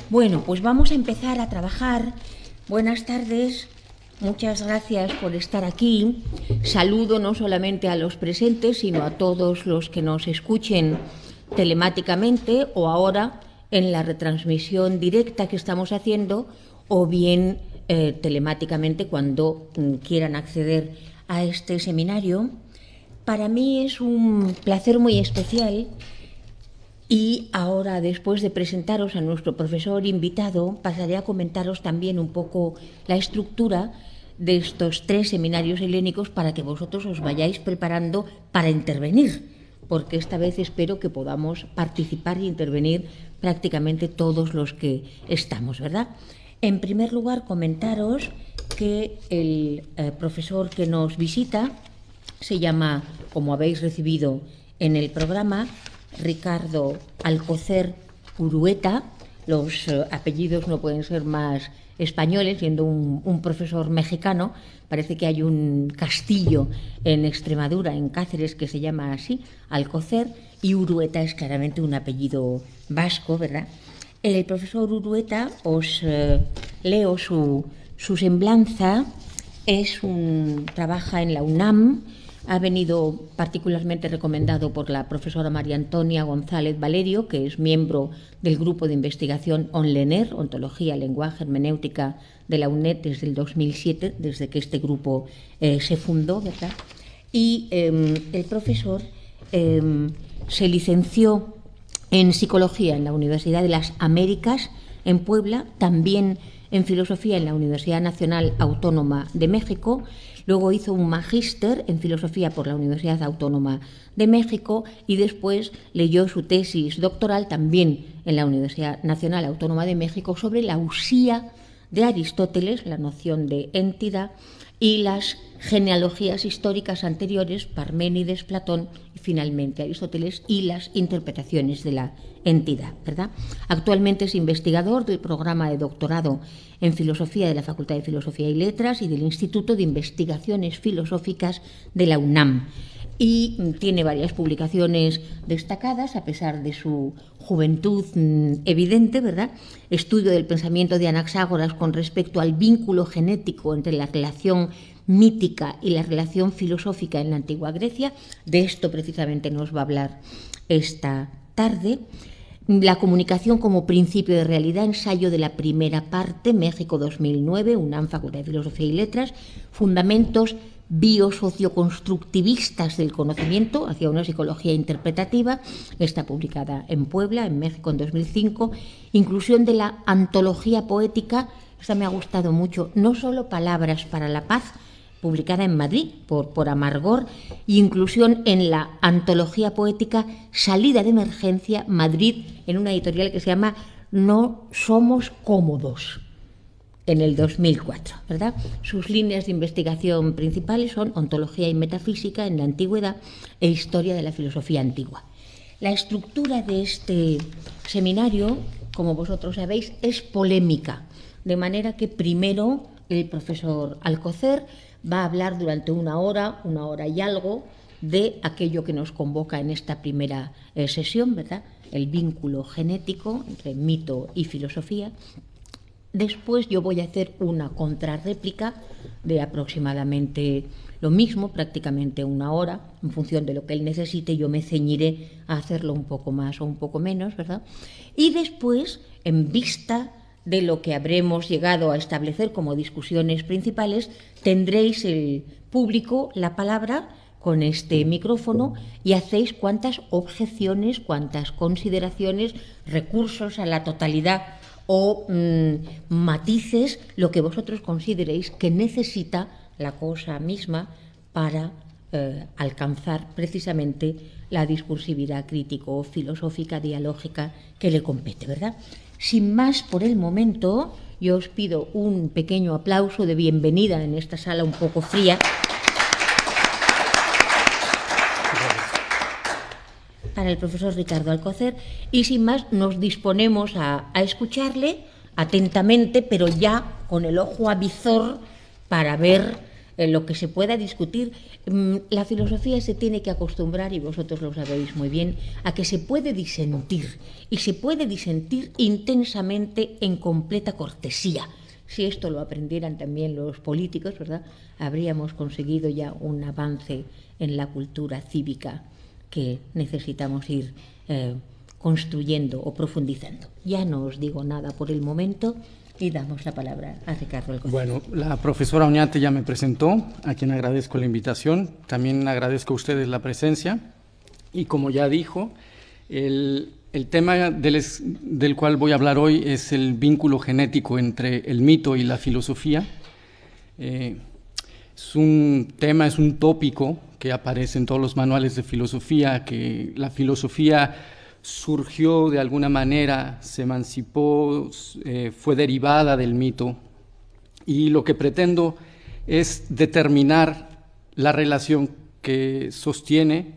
Bueno, pues vamos a empezar a trabajar. Buenas tardes, muchas gracias por estar aquí. Saludo no solamente a los presentes, sino a todos los que nos escuchen telemáticamente o ahora en la retransmisión directa que estamos haciendo o bien telemáticamente cuando quieran acceder a este seminario. Para mí es un placer muy especial. Y ahora, después de presentaros a nuestro profesor invitado, pasaré a comentaros también un poco la estructura de estos 3 seminarios helénicos para que vosotros os vayáis preparando para intervenir, porque esta vez espero que podamos participar y intervenir prácticamente todos los que estamos, ¿verdad? En primer lugar, comentaros que el profesor que nos visita se llama, como habéis recibido en el programa, Ricardo Alcocer Urueta. Los apellidos no pueden ser más españoles, siendo un profesor mexicano. Parece que hay un castillo en Extremadura, en Cáceres, que se llama así, Alcocer, y Urueta es claramente un apellido vasco, ¿verdad? El profesor Urueta, os leo su semblanza. Trabaja en la UNAM. Ha venido particularmente recomendado por la profesora María Antonia González Valerio, que es miembro del grupo de investigación ONLENER, Ontología, Lenguaje, Hermenéutica de la UNED desde el 2007, desde que este grupo se fundó, ¿verdad? Y el profesor se licenció en Psicología en la Universidad de las Américas, en Puebla, también en Filosofía en la Universidad Nacional Autónoma de México. Luego hizo un magíster en Filosofía por la Universidad Autónoma de México y después leyó su tesis doctoral también en la Universidad Nacional Autónoma de México sobre la usía de Aristóteles, la noción de entidad, y las genealogías históricas anteriores, Parménides, Platón y finalmente Aristóteles, y las interpretaciones de la entidad, ¿verdad? Actualmente es investigador del programa de doctorado en Filosofía de la Facultad de Filosofía y Letras y del Instituto de Investigaciones Filosóficas de la UNAM. Y tiene varias publicaciones destacadas, a pesar de su juventud evidente, ¿verdad? Estudio del pensamiento de Anaxágoras con respecto al vínculo genético entre la relación mítica y la relación filosófica en la antigua Grecia. De esto precisamente nos va a hablar esta tarde. La comunicación como principio de realidad, ensayo de la primera parte, México 2009, UNAM, Facultad de Filosofía y Letras, fundamentos biosocioconstructivistas del conocimiento hacia una psicología interpretativa, está publicada en Puebla, en México, en 2005, inclusión de la antología poética, esta me ha gustado mucho, no solo Palabras para la Paz, publicada en Madrid por Amargor, y inclusión en la antología poética Salida de Emergencia, Madrid, en una editorial que se llama No Somos Cómodos, en el 2004, ¿verdad? Sus líneas de investigación principales son ontología y metafísica en la antigüedad e historia de la filosofía antigua. La estructura de este seminario, como vosotros sabéis, es polémica, de manera que primero el profesor Alcocer va a hablar durante una hora y algo, de aquello que nos convoca en esta primera sesión, ¿verdad? El vínculo genético entre mito y filosofía. Después yo voy a hacer una contrarréplica de aproximadamente lo mismo, prácticamente una hora, en función de lo que él necesite. Yo me ceñiré a hacerlo un poco más o un poco menos, ¿verdad? Y después, en vista de lo que habremos llegado a establecer como discusiones principales, tendréis el público la palabra con este micrófono y hacéis cuantas objeciones, cuantas consideraciones, recursos a la totalidad o matices, lo que vosotros consideréis que necesita la cosa misma para alcanzar precisamente la discursividad crítico-filosófica, dialógica que le compete, ¿verdad? Sin más por el momento, yo os pido un pequeño aplauso de bienvenida en esta sala un poco fría para el profesor Ricardo Alcocer, y sin más nos disponemos a escucharle atentamente, pero ya con el ojo avizor para ver lo que se pueda discutir. La filosofía se tiene que acostumbrar, y vosotros lo sabéis muy bien, a que se puede disentir, y se puede disentir intensamente en completa cortesía. Si esto lo aprendieran también los políticos, ¿verdad?, habríamos conseguido ya un avance en la cultura cívica que necesitamos ir construyendo o profundizando. Ya no os digo nada por el momento y damos la palabra a Ricardo Alcocer. Bueno, la profesora Oñate ya me presentó, a quien agradezco la invitación. También agradezco a ustedes la presencia. Y como ya dijo, el tema del cual voy a hablar hoy es el vínculo genético entre el mito y la filosofía. Es un tema, es un tópico que aparece en todos los manuales de filosofía, que la filosofía surgió de alguna manera, se emancipó, fue derivada del mito, y lo que pretendo es determinar la relación que sostiene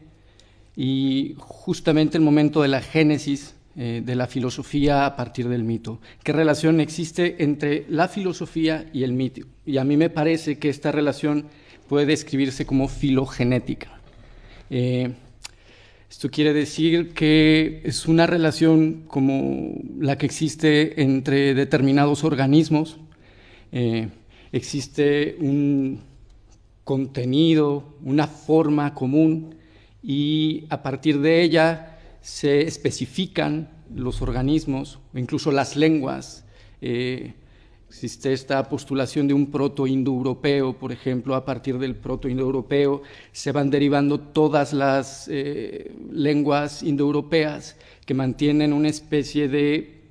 y justamente el momento de la génesis de la filosofía a partir del mito. ¿Qué relación existe entre la filosofía y el mito? Y a mí me parece que esta relación puede describirse como filogenética. Esto quiere decir que es una relación como la que existe entre determinados organismos. Existe un contenido, una forma común, y a partir de ella se especifican los organismos, o incluso las lenguas. Existe esta postulación de un proto-indoeuropeo, por ejemplo. A partir del proto-indoeuropeo se van derivando todas las lenguas indoeuropeas que mantienen una especie de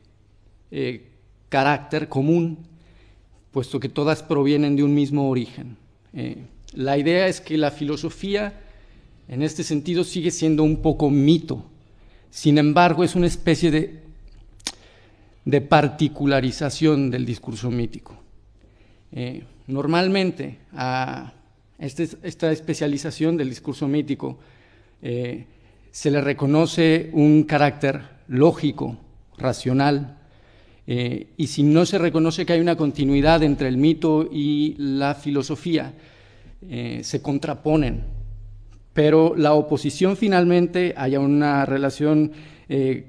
carácter común, puesto que todas provienen de un mismo origen. La idea es que la filosofía, en este sentido, sigue siendo un poco mito. Sin embargo, es una especie de particularización del discurso mítico. Normalmente a esta especialización del discurso mítico se le reconoce un carácter lógico, racional, y si no se reconoce que hay una continuidad entre el mito y la filosofía, se contraponen. Pero la oposición, finalmente, haya una relación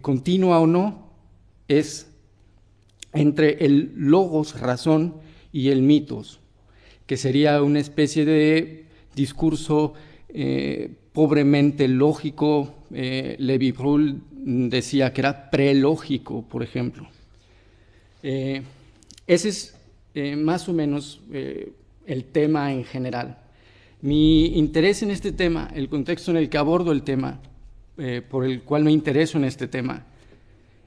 continua o no, es entre el logos, razón, y el mitos, que sería una especie de discurso pobremente lógico. Lévi-Brul decía que era prelógico, por ejemplo. Ese es más o menos el tema en general. Mi interés en este tema, el contexto en el que abordo el tema, por el cual me intereso en este tema,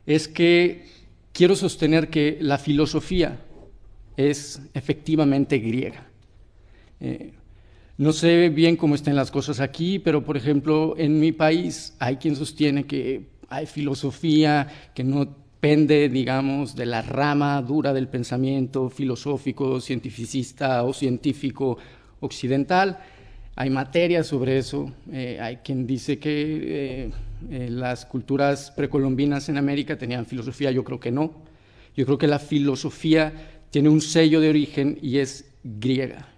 es que quiero sostener que la filosofía es efectivamente griega. No sé bien cómo están las cosas aquí, pero por ejemplo en mi país hay quien sostiene que hay filosofía que no pende, digamos, de la rama dura del pensamiento filosófico, cientificista o científico occidental. Hay materias sobre eso. Hay quien dice que las culturas precolombinas en América tenían filosofía. Yo creo que no. Yo creo que la filosofía tiene un sello de origen y es griega.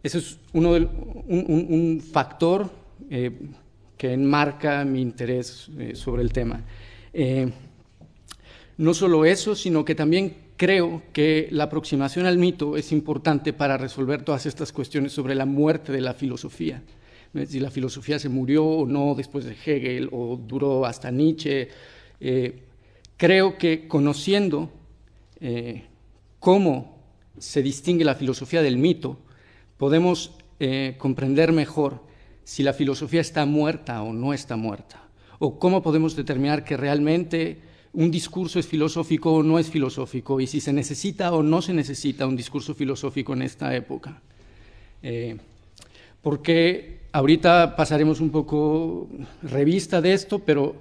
Ese es un factor que enmarca mi interés sobre el tema. No solo eso, sino que también creo que la aproximación al mito es importante para resolver todas estas cuestiones sobre la muerte de la filosofía. Si la filosofía se murió o no después de Hegel o duró hasta Nietzsche. Creo que conociendo cómo se distingue la filosofía del mito, podemos comprender mejor si la filosofía está muerta o no está muerta, o cómo podemos determinar que realmente un discurso es filosófico o no es filosófico, y si se necesita o no se necesita un discurso filosófico en esta época. Porque ahorita pasaremos un poco revista de esto, pero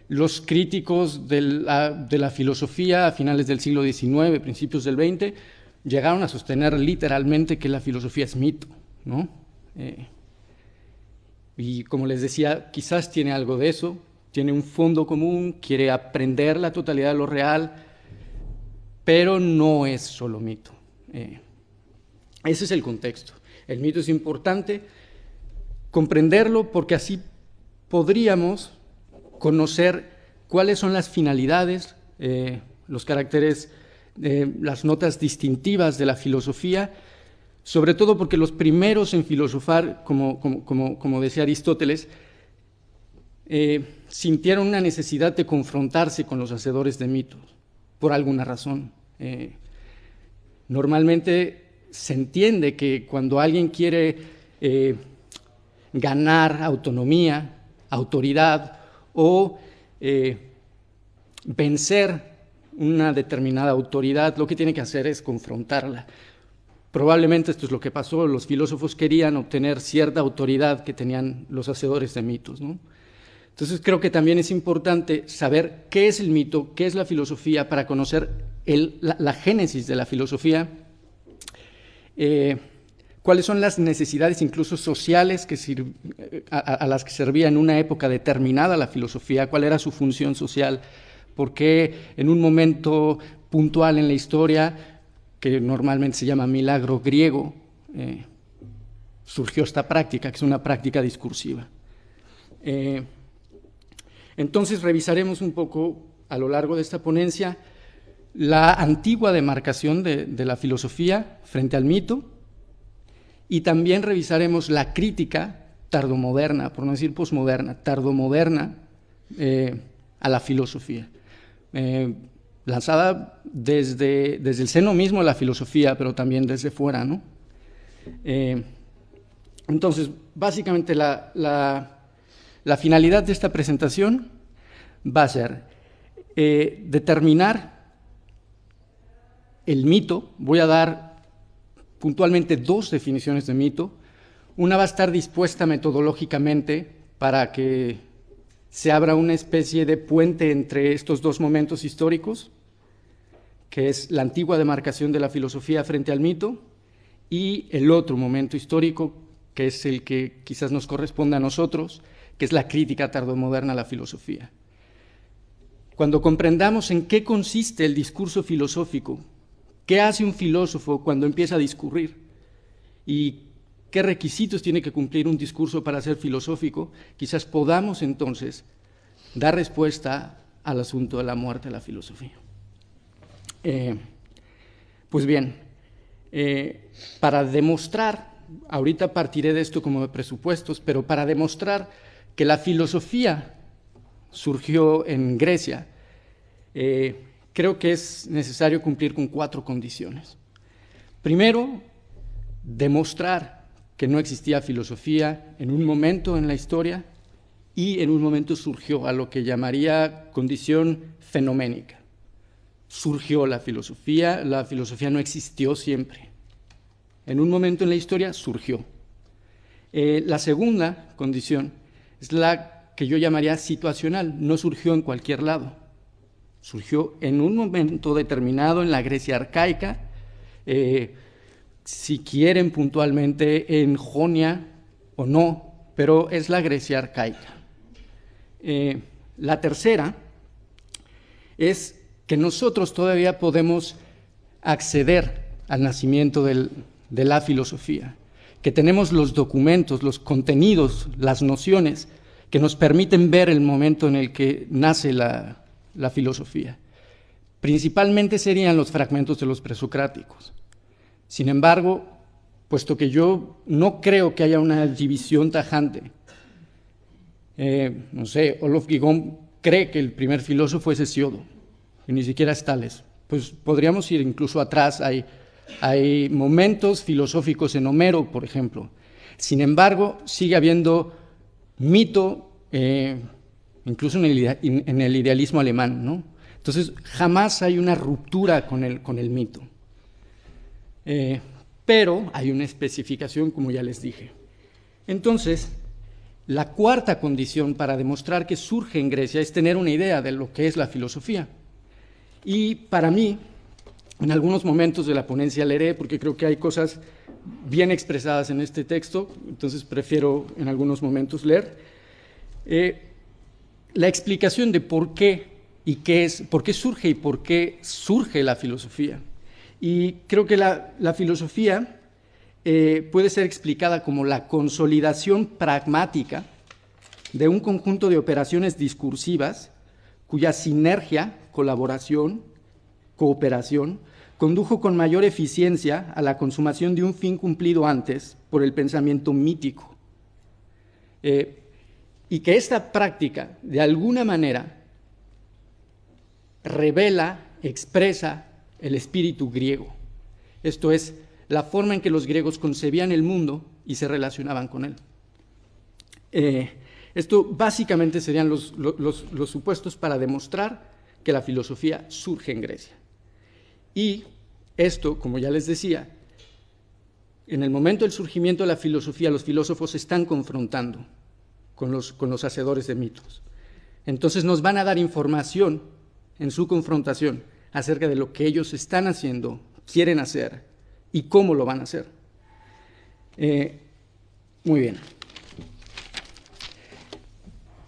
los críticos de la filosofía a finales del siglo XIX, principios del XX, llegaron a sostener literalmente que la filosofía es mito, ¿no? Y como les decía, quizás tiene algo de eso, tiene un fondo común, quiere aprender la totalidad de lo real, pero no es solo mito. Ese es el contexto. El mito es importante comprenderlo porque así podríamos conocer cuáles son las finalidades, los caracteres, las notas distintivas de la filosofía, sobre todo porque los primeros en filosofar, como decía Aristóteles, sintieron una necesidad de confrontarse con los hacedores de mitos, por alguna razón. Normalmente se entiende que cuando alguien quiere ganar autonomía, autoridad o vencer una determinada autoridad, lo que tiene que hacer es confrontarla. Probablemente esto es lo que pasó, los filósofos querían obtener cierta autoridad que tenían los hacedores de mitos, ¿no? Entonces creo que también es importante saber qué es el mito, qué es la filosofía, para conocer la génesis de la filosofía, cuáles son las necesidades incluso sociales a las que servía en una época determinada la filosofía, cuál era su función social, por qué en un momento puntual en la historia, que normalmente se llama milagro griego, surgió esta práctica, que es una práctica discursiva. Entonces revisaremos un poco a lo largo de esta ponencia la antigua demarcación de la filosofía frente al mito, y también revisaremos la crítica tardomoderna, por no decir posmoderna, tardomoderna a la filosofía, lanzada desde el seno mismo de la filosofía, pero también desde fuera, ¿no? Entonces, básicamente la finalidad de esta presentación va a ser determinar el mito. Voy a dar puntualmente 2 definiciones de mito. Una va a estar dispuesta metodológicamente para que se abra una especie de puente entre estos 2 momentos históricos, que es la antigua demarcación de la filosofía frente al mito, y el otro momento histórico, que es el que quizás nos corresponde a nosotros, que es la crítica tardomoderna a la filosofía. Cuando comprendamos en qué consiste el discurso filosófico, qué hace un filósofo cuando empieza a discurrir y qué requisitos tiene que cumplir un discurso para ser filosófico, quizás podamos entonces dar respuesta al asunto de la muerte de la filosofía. Pues bien, para demostrar, ahorita partiré de esto como de presupuestos, pero para demostrar que la filosofía surgió en Grecia, creo que es necesario cumplir con 4 condiciones. Primero, demostrar que no existía filosofía en un momento en la historia y en un momento surgió a lo que llamaría condición fenoménica. Surgió la filosofía no existió siempre. En un momento en la historia surgió. La segunda condición es la que yo llamaría situacional, no surgió en cualquier lado. Surgió en un momento determinado en la Grecia arcaica, si quieren puntualmente en Jonia o no, pero es la Grecia arcaica. La tercera es que nosotros todavía podemos acceder al nacimiento de la filosofía, que tenemos los documentos, los contenidos, las nociones que nos permiten ver el momento en el que nace la filosofía. Principalmente serían los fragmentos de los presocráticos. Sin embargo, puesto que yo no creo que haya una división tajante, no sé, Olof Guigón cree que el primer filósofo es Hesiodo, y ni siquiera es Tales. Pues podríamos ir incluso atrás, hay momentos filosóficos en Homero, por ejemplo. Sin embargo, sigue habiendo mito, incluso en el idealismo alemán, ¿no? Entonces, jamás hay una ruptura con el mito. Pero hay una especificación, como ya les dije. Entonces, la cuarta condición para demostrar que surge en Grecia es tener una idea de lo que es la filosofía. Y para mí, en algunos momentos de la ponencia leeré, porque creo que hay cosas bien expresadas en este texto, entonces prefiero en algunos momentos leer, la explicación de por qué y qué es, por qué surge y por qué surge la filosofía. Y creo que la filosofía puede ser explicada como la consolidación pragmática de un conjunto de operaciones discursivas cuya sinergia, colaboración, cooperación, condujo con mayor eficiencia a la consumación de un fin cumplido antes por el pensamiento mítico. Y que esta práctica, de alguna manera, revela, expresa el espíritu griego. Esto es, la forma en que los griegos concebían el mundo y se relacionaban con él. Esto básicamente serían los supuestos para demostrar que la filosofía surge en Grecia. Y esto, como ya les decía, en el momento del surgimiento de la filosofía, los filósofos se están confrontando con los hacedores de mitos. Entonces nos van a dar información en su confrontación acerca de lo que ellos están haciendo, quieren hacer y cómo lo van a hacer. Muy bien.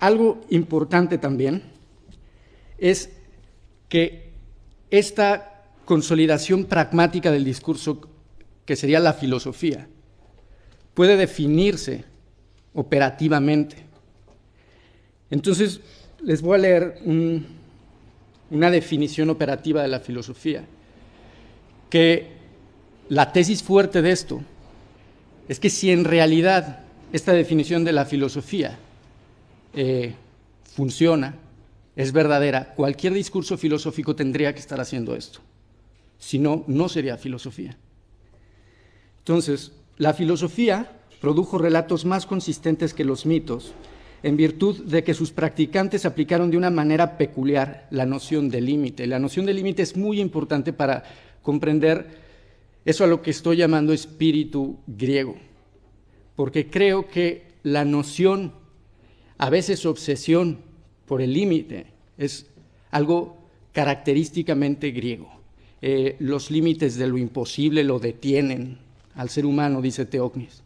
Algo importante también es que esta consolidación pragmática del discurso, que sería la filosofía, puede definirse operativamente. Entonces, les voy a leer una definición operativa de la filosofía, que la tesis fuerte de esto es que si en realidad esta definición de la filosofía funciona, es verdadera, cualquier discurso filosófico tendría que estar haciendo esto. Si no, no sería filosofía. Entonces, la filosofía produjo relatos más consistentes que los mitos, en virtud de que sus practicantes aplicaron de una manera peculiar la noción de límite. La noción de límite es muy importante para comprender eso a lo que estoy llamando espíritu griego, porque creo que la noción, a veces obsesión por el límite, es algo característicamente griego. Los límites de lo imposible lo detienen al ser humano, dice Teócnis.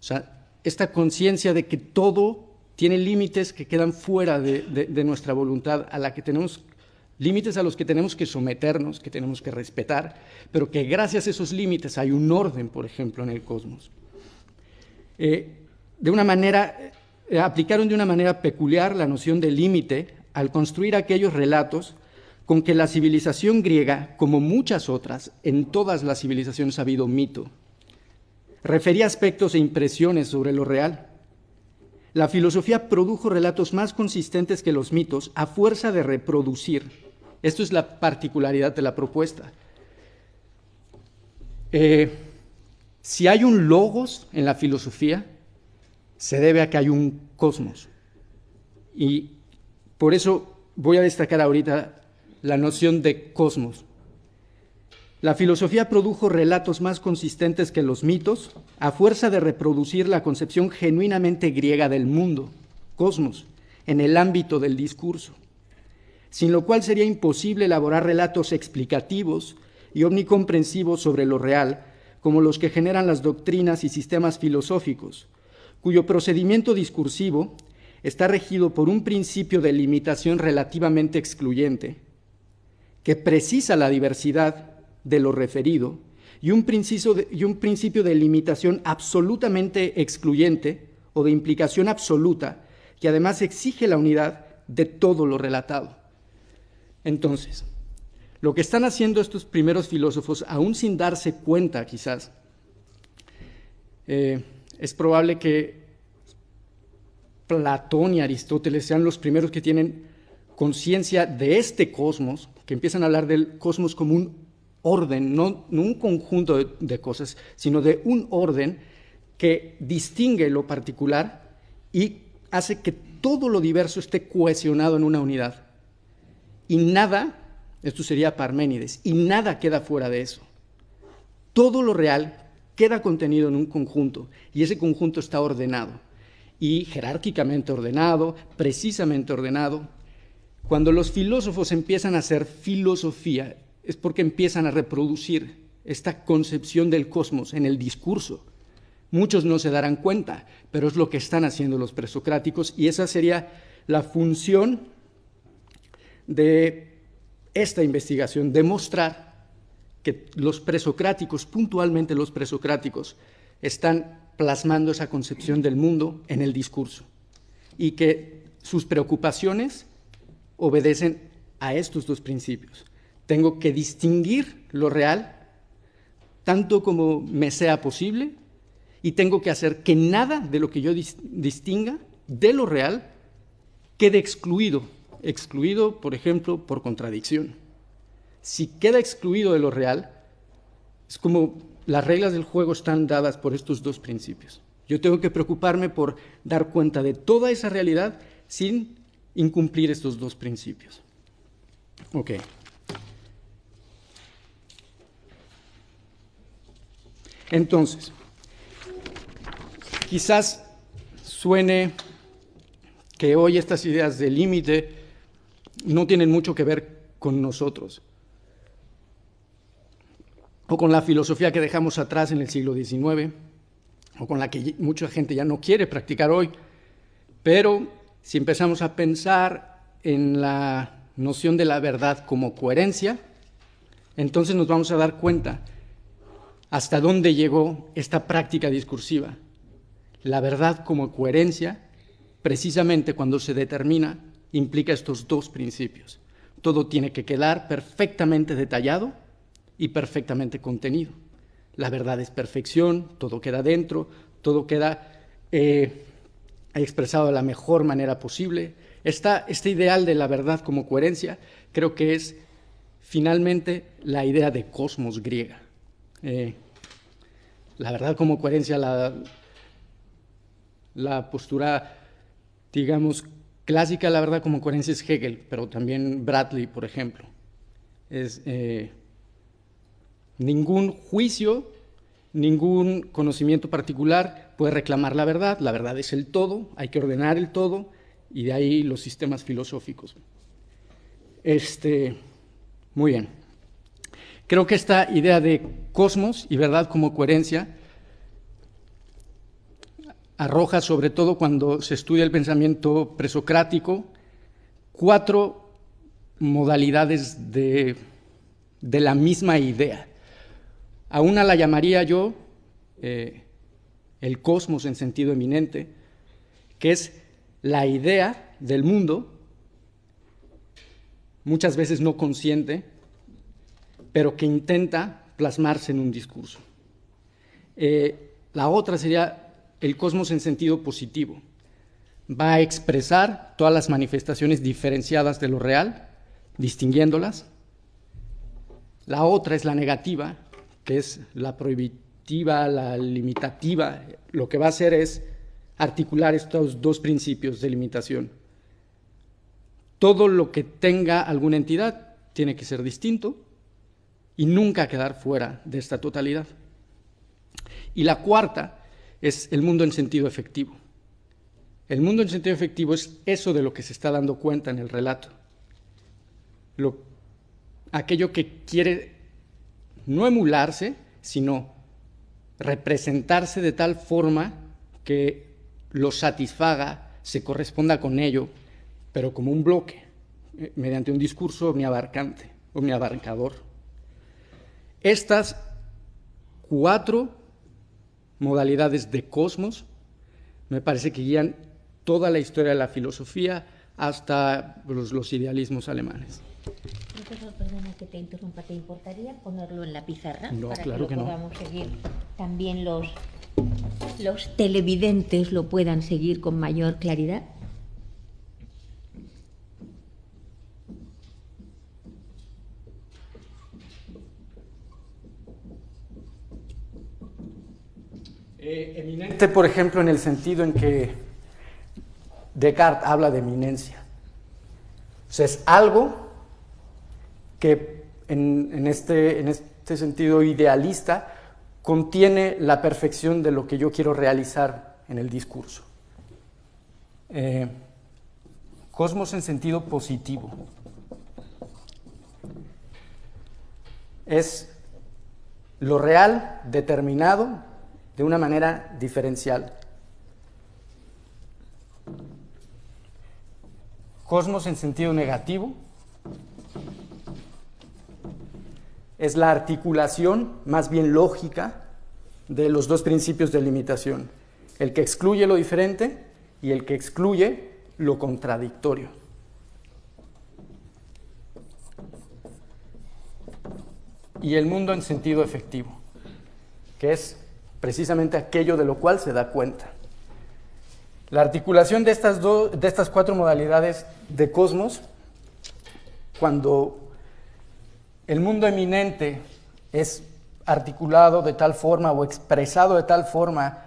O sea, esta conciencia de que todo tiene límites que quedan fuera de nuestra voluntad, a la que tenemos límites a los que tenemos que someternos, que tenemos que respetar, pero que gracias a esos límites hay un orden, por ejemplo, en el cosmos. Aplicaron de una manera peculiar la noción de límite al construir aquellos relatos con que la civilización griega, como muchas otras, en todas las civilizaciones ha habido mito, refería aspectos e impresiones sobre lo real. La filosofía produjo relatos más consistentes que los mitos a fuerza de reproducir. Esto es la particularidad de la propuesta. Si hay un logos en la filosofía, se debe a que hay un cosmos. Y por eso voy a destacar ahorita la noción de cosmos. La filosofía produjo relatos más consistentes que los mitos a fuerza de reproducir la concepción genuinamente griega del mundo, cosmos, en el ámbito del discurso, sin lo cual sería imposible elaborar relatos explicativos y omnicomprensivos sobre lo real, como los que generan las doctrinas y sistemas filosóficos, cuyo procedimiento discursivo está regido por un principio de limitación relativamente excluyente, que precisa la diversidad de lo referido, y un principio de limitación absolutamente excluyente o de implicación absoluta, que además exige la unidad de todo lo relatado. Entonces, lo que están haciendo estos primeros filósofos, aún sin darse cuenta quizás, es probable que Platón y Aristóteles sean los primeros que tienen conciencia de este cosmos, que empiezan a hablar del cosmos como un orden, no un conjunto de cosas, sino de un orden que distingue lo particular y hace que todo lo diverso esté cohesionado en una unidad. Y nada, esto sería Parménides, y nada queda fuera de eso. Todo lo real queda contenido en un conjunto, y ese conjunto está ordenado, y jerárquicamente ordenado, precisamente ordenado. Cuando los filósofos empiezan a hacer filosofía, es porque empiezan a reproducir esta concepción del cosmos en el discurso. Muchos no se darán cuenta, pero es lo que están haciendo los presocráticos, y esa sería la función de esta investigación, demostrar que los presocráticos, puntualmente los presocráticos, están plasmando esa concepción del mundo en el discurso y que sus preocupaciones obedecen a estos dos principios. Tengo que distinguir lo real tanto como me sea posible y tengo que hacer que nada de lo que yo distinga de lo real quede excluido, por ejemplo, por contradicción. Si queda excluido de lo real, es como las reglas del juego están dadas por estos dos principios. Yo tengo que preocuparme por dar cuenta de toda esa realidad sin incumplir estos dos principios. Ok. Entonces, quizás suene que hoy estas ideas de límite no tienen mucho que ver con nosotros o con la filosofía que dejamos atrás en el siglo XIX o con la que mucha gente ya no quiere practicar hoy, pero si empezamos a pensar en la noción de la verdad como coherencia, entonces nos vamos a dar cuenta hasta dónde llegó esta práctica discursiva. La verdad como coherencia, precisamente cuando se determina, implica estos dos principios. Todo tiene que quedar perfectamente detallado y perfectamente contenido. La verdad es perfección, todo queda dentro, todo queda expresado de la mejor manera posible. Este ideal de la verdad como coherencia creo que es finalmente la idea de cosmos griega. La verdad como coherencia, la postura, digamos, clásica de la verdad como coherencia es Hegel, pero también Bradley, por ejemplo. Es ningún juicio, ningún conocimiento particular puede reclamar la verdad es el todo, hay que ordenar el todo, y de ahí los sistemas filosóficos. Muy bien. Creo que esta idea de cosmos y verdad como coherencia arroja, sobre todo cuando se estudia el pensamiento presocrático, 4 modalidades de la misma idea. A una la llamaría yo el cosmos en sentido eminente, que es la idea del mundo, muchas veces no consciente, pero que intenta plasmarse en un discurso. La otra sería el cosmos en sentido positivo. Va a expresar todas las manifestaciones diferenciadas de lo real, distinguiéndolas. La otra es la negativa, que es la prohibitiva, la limitativa. Lo que va a hacer es articular estos dos principios de limitación. Todo lo que tenga alguna entidad tiene que ser distinto y nunca quedar fuera de esta totalidad. Y la cuarta es el mundo en sentido efectivo. El mundo en sentido efectivo es eso de lo que se está dando cuenta en el relato. Aquello que quiere no emularse, sino representarse de tal forma que lo satisfaga, se corresponda con ello, pero como un bloque, mediante un discurso omniabarcante, omniabarcador. Estas 4 modalidades de cosmos me parece que guían toda la historia de la filosofía hasta los idealismos alemanes. Profesor, perdona que te interrumpa, ¿te importaría ponerlo en la pizarra? No, para claro que lo que no. podamos seguir, también los televidentes lo puedan seguir con mayor claridad? Eminente, por ejemplo, en el sentido en que Descartes habla de eminencia. O sea, es algo que en este sentido idealista contiene la perfección de lo que yo quiero realizar en el discurso. Cosmos en sentido positivo. Es lo real determinado de una manera diferencial. Cosmos en sentido negativo es la articulación más bien lógica de los dos principios de limitación, el que excluye lo diferente y el que excluye lo contradictorio. Y el mundo en sentido efectivo, que es precisamente aquello de lo cual se da cuenta. La articulación de estas cuatro modalidades de cosmos, cuando el mundo eminente es articulado de tal forma o expresado de tal forma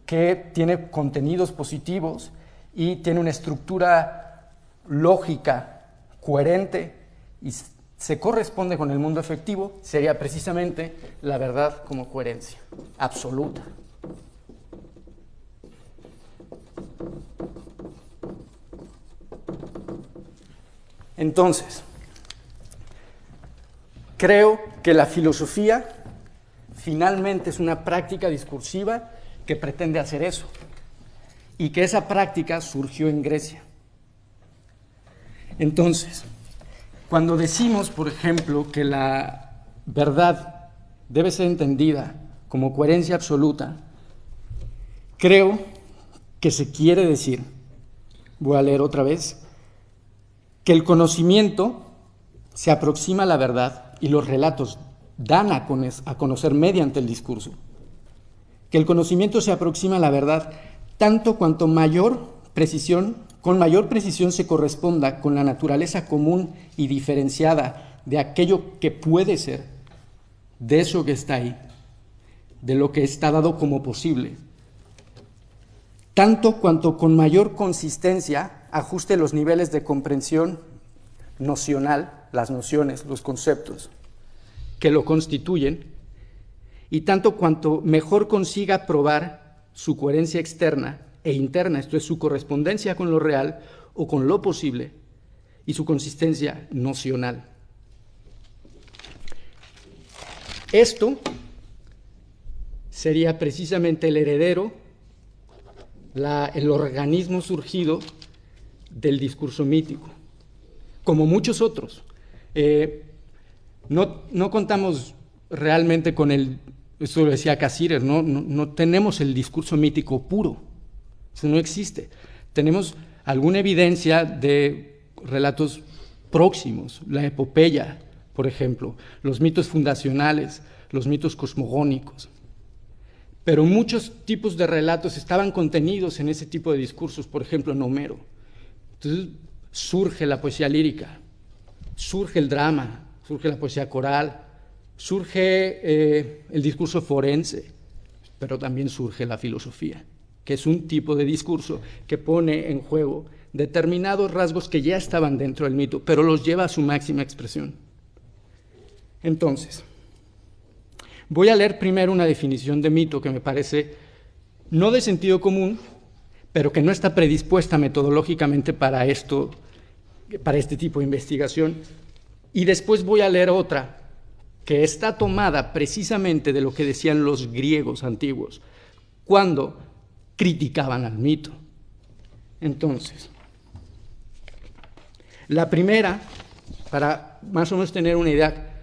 que tiene contenidos positivos y tiene una estructura lógica, coherente y se corresponde con el mundo efectivo, sería precisamente la verdad como coherencia absoluta. Entonces, creo que la filosofía finalmente es una práctica discursiva que pretende hacer eso, y que esa práctica surgió en Grecia. Entonces, cuando decimos, por ejemplo, que la verdad debe ser entendida como coherencia absoluta, creo que se quiere decir, voy a leer otra vez, que el conocimiento se aproxima a la verdad y los relatos dan a conocer mediante el discurso. Que el conocimiento se aproxima a la verdad tanto cuanto con mayor precisión se corresponda con la naturaleza común y diferenciada de aquello que puede ser, de eso que está ahí, de lo que está dado como posible. Tanto cuanto con mayor consistencia ajuste los niveles de comprensión nocional, las nociones, los conceptos que lo constituyen, y tanto cuanto mejor consiga probar su coherencia externa e interna, esto es su correspondencia con lo real o con lo posible, y su consistencia nocional. Esto sería precisamente el heredero, el organismo surgido del discurso mítico, como muchos otros. No contamos realmente con esto lo decía Cassirer, no tenemos el discurso mítico puro, eso no existe. Tenemos alguna evidencia de relatos próximos, la epopeya, por ejemplo, los mitos fundacionales, los mitos cosmogónicos. Pero muchos tipos de relatos estaban contenidos en ese tipo de discursos, por ejemplo, en Homero. Entonces surge la poesía lírica, surge el drama, surge la poesía coral, surge el discurso forense, pero también surge la filosofía, que es un tipo de discurso que pone en juego determinados rasgos que ya estaban dentro del mito, pero los lleva a su máxima expresión. Entonces, voy a leer primero una definición de mito que me parece no de sentido común, pero que no está predispuesta metodológicamente para este tipo de investigación, y después voy a leer otra que está tomada precisamente de lo que decían los griegos antiguos cuando criticaban al mito. Entonces, la primera, para más o menos tener una idea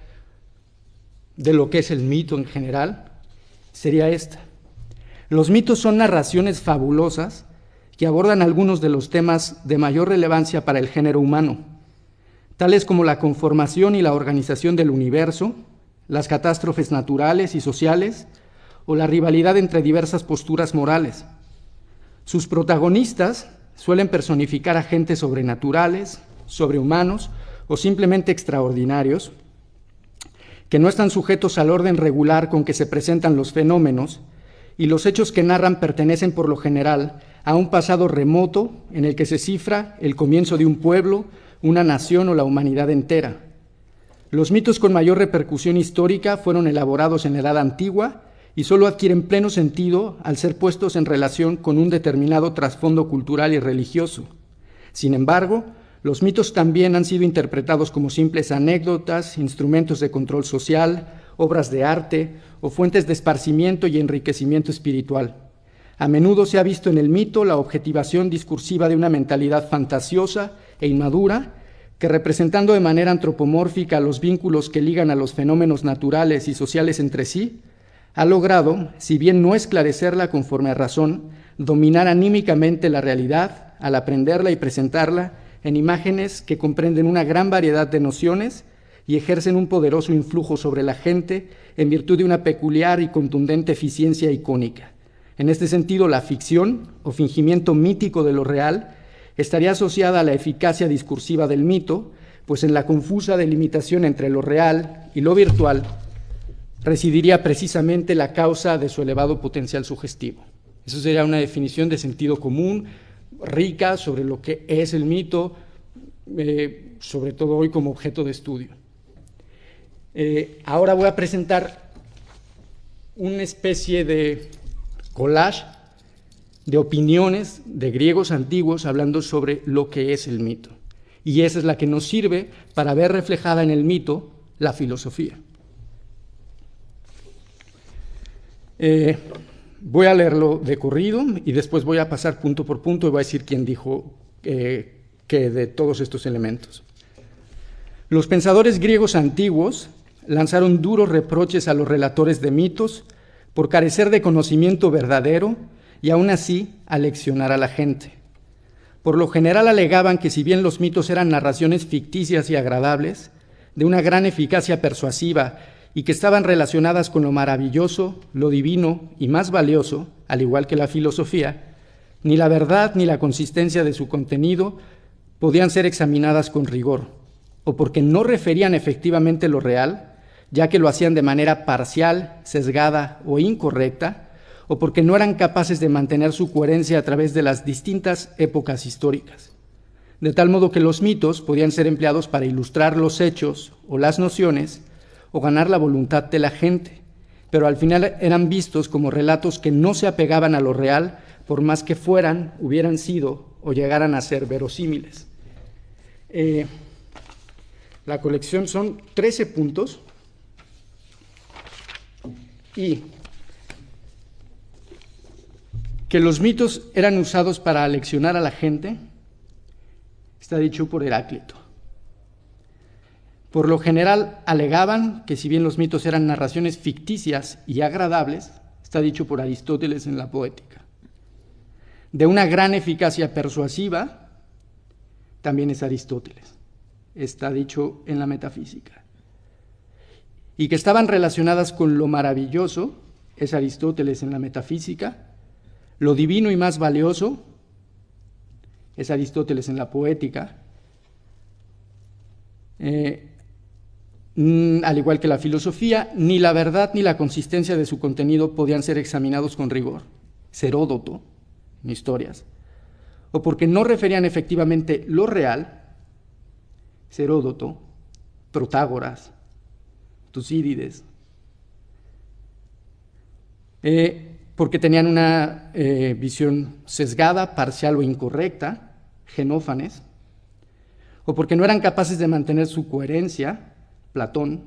de lo que es el mito en general, sería esta. Los mitos son narraciones fabulosas que abordan algunos de los temas de mayor relevancia para el género humano, tales como la conformación y la organización del universo, las catástrofes naturales y sociales, o la rivalidad entre diversas posturas morales. Sus protagonistas suelen personificar agentes sobrenaturales, sobrehumanos o simplemente extraordinarios, que no están sujetos al orden regular con que se presentan los fenómenos, y los hechos que narran pertenecen por lo general a un pasado remoto en el que se cifra el comienzo de un pueblo, una nación o la humanidad entera. Los mitos con mayor repercusión histórica fueron elaborados en la Edad Antigua y solo adquieren pleno sentido al ser puestos en relación con un determinado trasfondo cultural y religioso. Sin embargo, los mitos también han sido interpretados como simples anécdotas, instrumentos de control social, obras de arte o fuentes de esparcimiento y enriquecimiento espiritual. A menudo se ha visto en el mito la objetivación discursiva de una mentalidad fantasiosa e inmadura que representando de manera antropomórfica los vínculos que ligan a los fenómenos naturales y sociales entre sí, ha logrado, si bien no esclarecerla conforme a razón, dominar anímicamente la realidad al aprenderla y presentarla en imágenes que comprenden una gran variedad de nociones y ejercen un poderoso influjo sobre la gente en virtud de una peculiar y contundente eficiencia icónica. En este sentido, la ficción o fingimiento mítico de lo real estaría asociada a la eficacia discursiva del mito, pues en la confusa delimitación entre lo real y lo virtual residiría precisamente la causa de su elevado potencial sugestivo. Eso sería una definición de sentido común, rica sobre lo que es el mito, sobre todo hoy como objeto de estudio. Ahora voy a presentar una especie de collage de opiniones de griegos antiguos hablando sobre lo que es el mito. Y esa es la que nos sirve para ver reflejada en el mito la filosofía. Voy a leerlo de corrido y después voy a pasar punto por punto y voy a decir quién dijo que de todos estos elementos. Los pensadores griegos antiguos lanzaron duros reproches a los relatores de mitos por carecer de conocimiento verdadero y aún así aleccionar a la gente. Por lo general alegaban que si bien los mitos eran narraciones ficticias y agradables, de una gran eficacia persuasiva y que estaban relacionadas con lo maravilloso, lo divino y más valioso, al igual que la filosofía, ni la verdad ni la consistencia de su contenido podían ser examinadas con rigor, o porque no referían efectivamente lo real, ya que lo hacían de manera parcial, sesgada o incorrecta, o porque no eran capaces de mantener su coherencia a través de las distintas épocas históricas. De tal modo que los mitos podían ser empleados para ilustrar los hechos o las nociones, o ganar la voluntad de la gente, pero al final eran vistos como relatos que no se apegaban a lo real, por más que fueran, hubieran sido o llegaran a ser verosímiles. La colección son 13 puntos y que los mitos eran usados para aleccionar a la gente está dicho por Heráclito. Por lo general alegaban que si bien los mitos eran narraciones ficticias y agradables, está dicho por Aristóteles en la Poética. De una gran eficacia persuasiva, también es Aristóteles, está dicho en la Metafísica. Y que estaban relacionadas con lo maravilloso, es Aristóteles en la Metafísica. Lo divino y más valioso, es Aristóteles en la Poética. Al igual que la filosofía, ni la verdad ni la consistencia de su contenido podían ser examinados con rigor. Es Heródoto, en Historias. O porque no referían efectivamente lo real, es Heródoto, Protágoras, Tucídides. Porque tenían una visión sesgada, parcial o incorrecta, Genófanes. O porque no eran capaces de mantener su coherencia, Platón,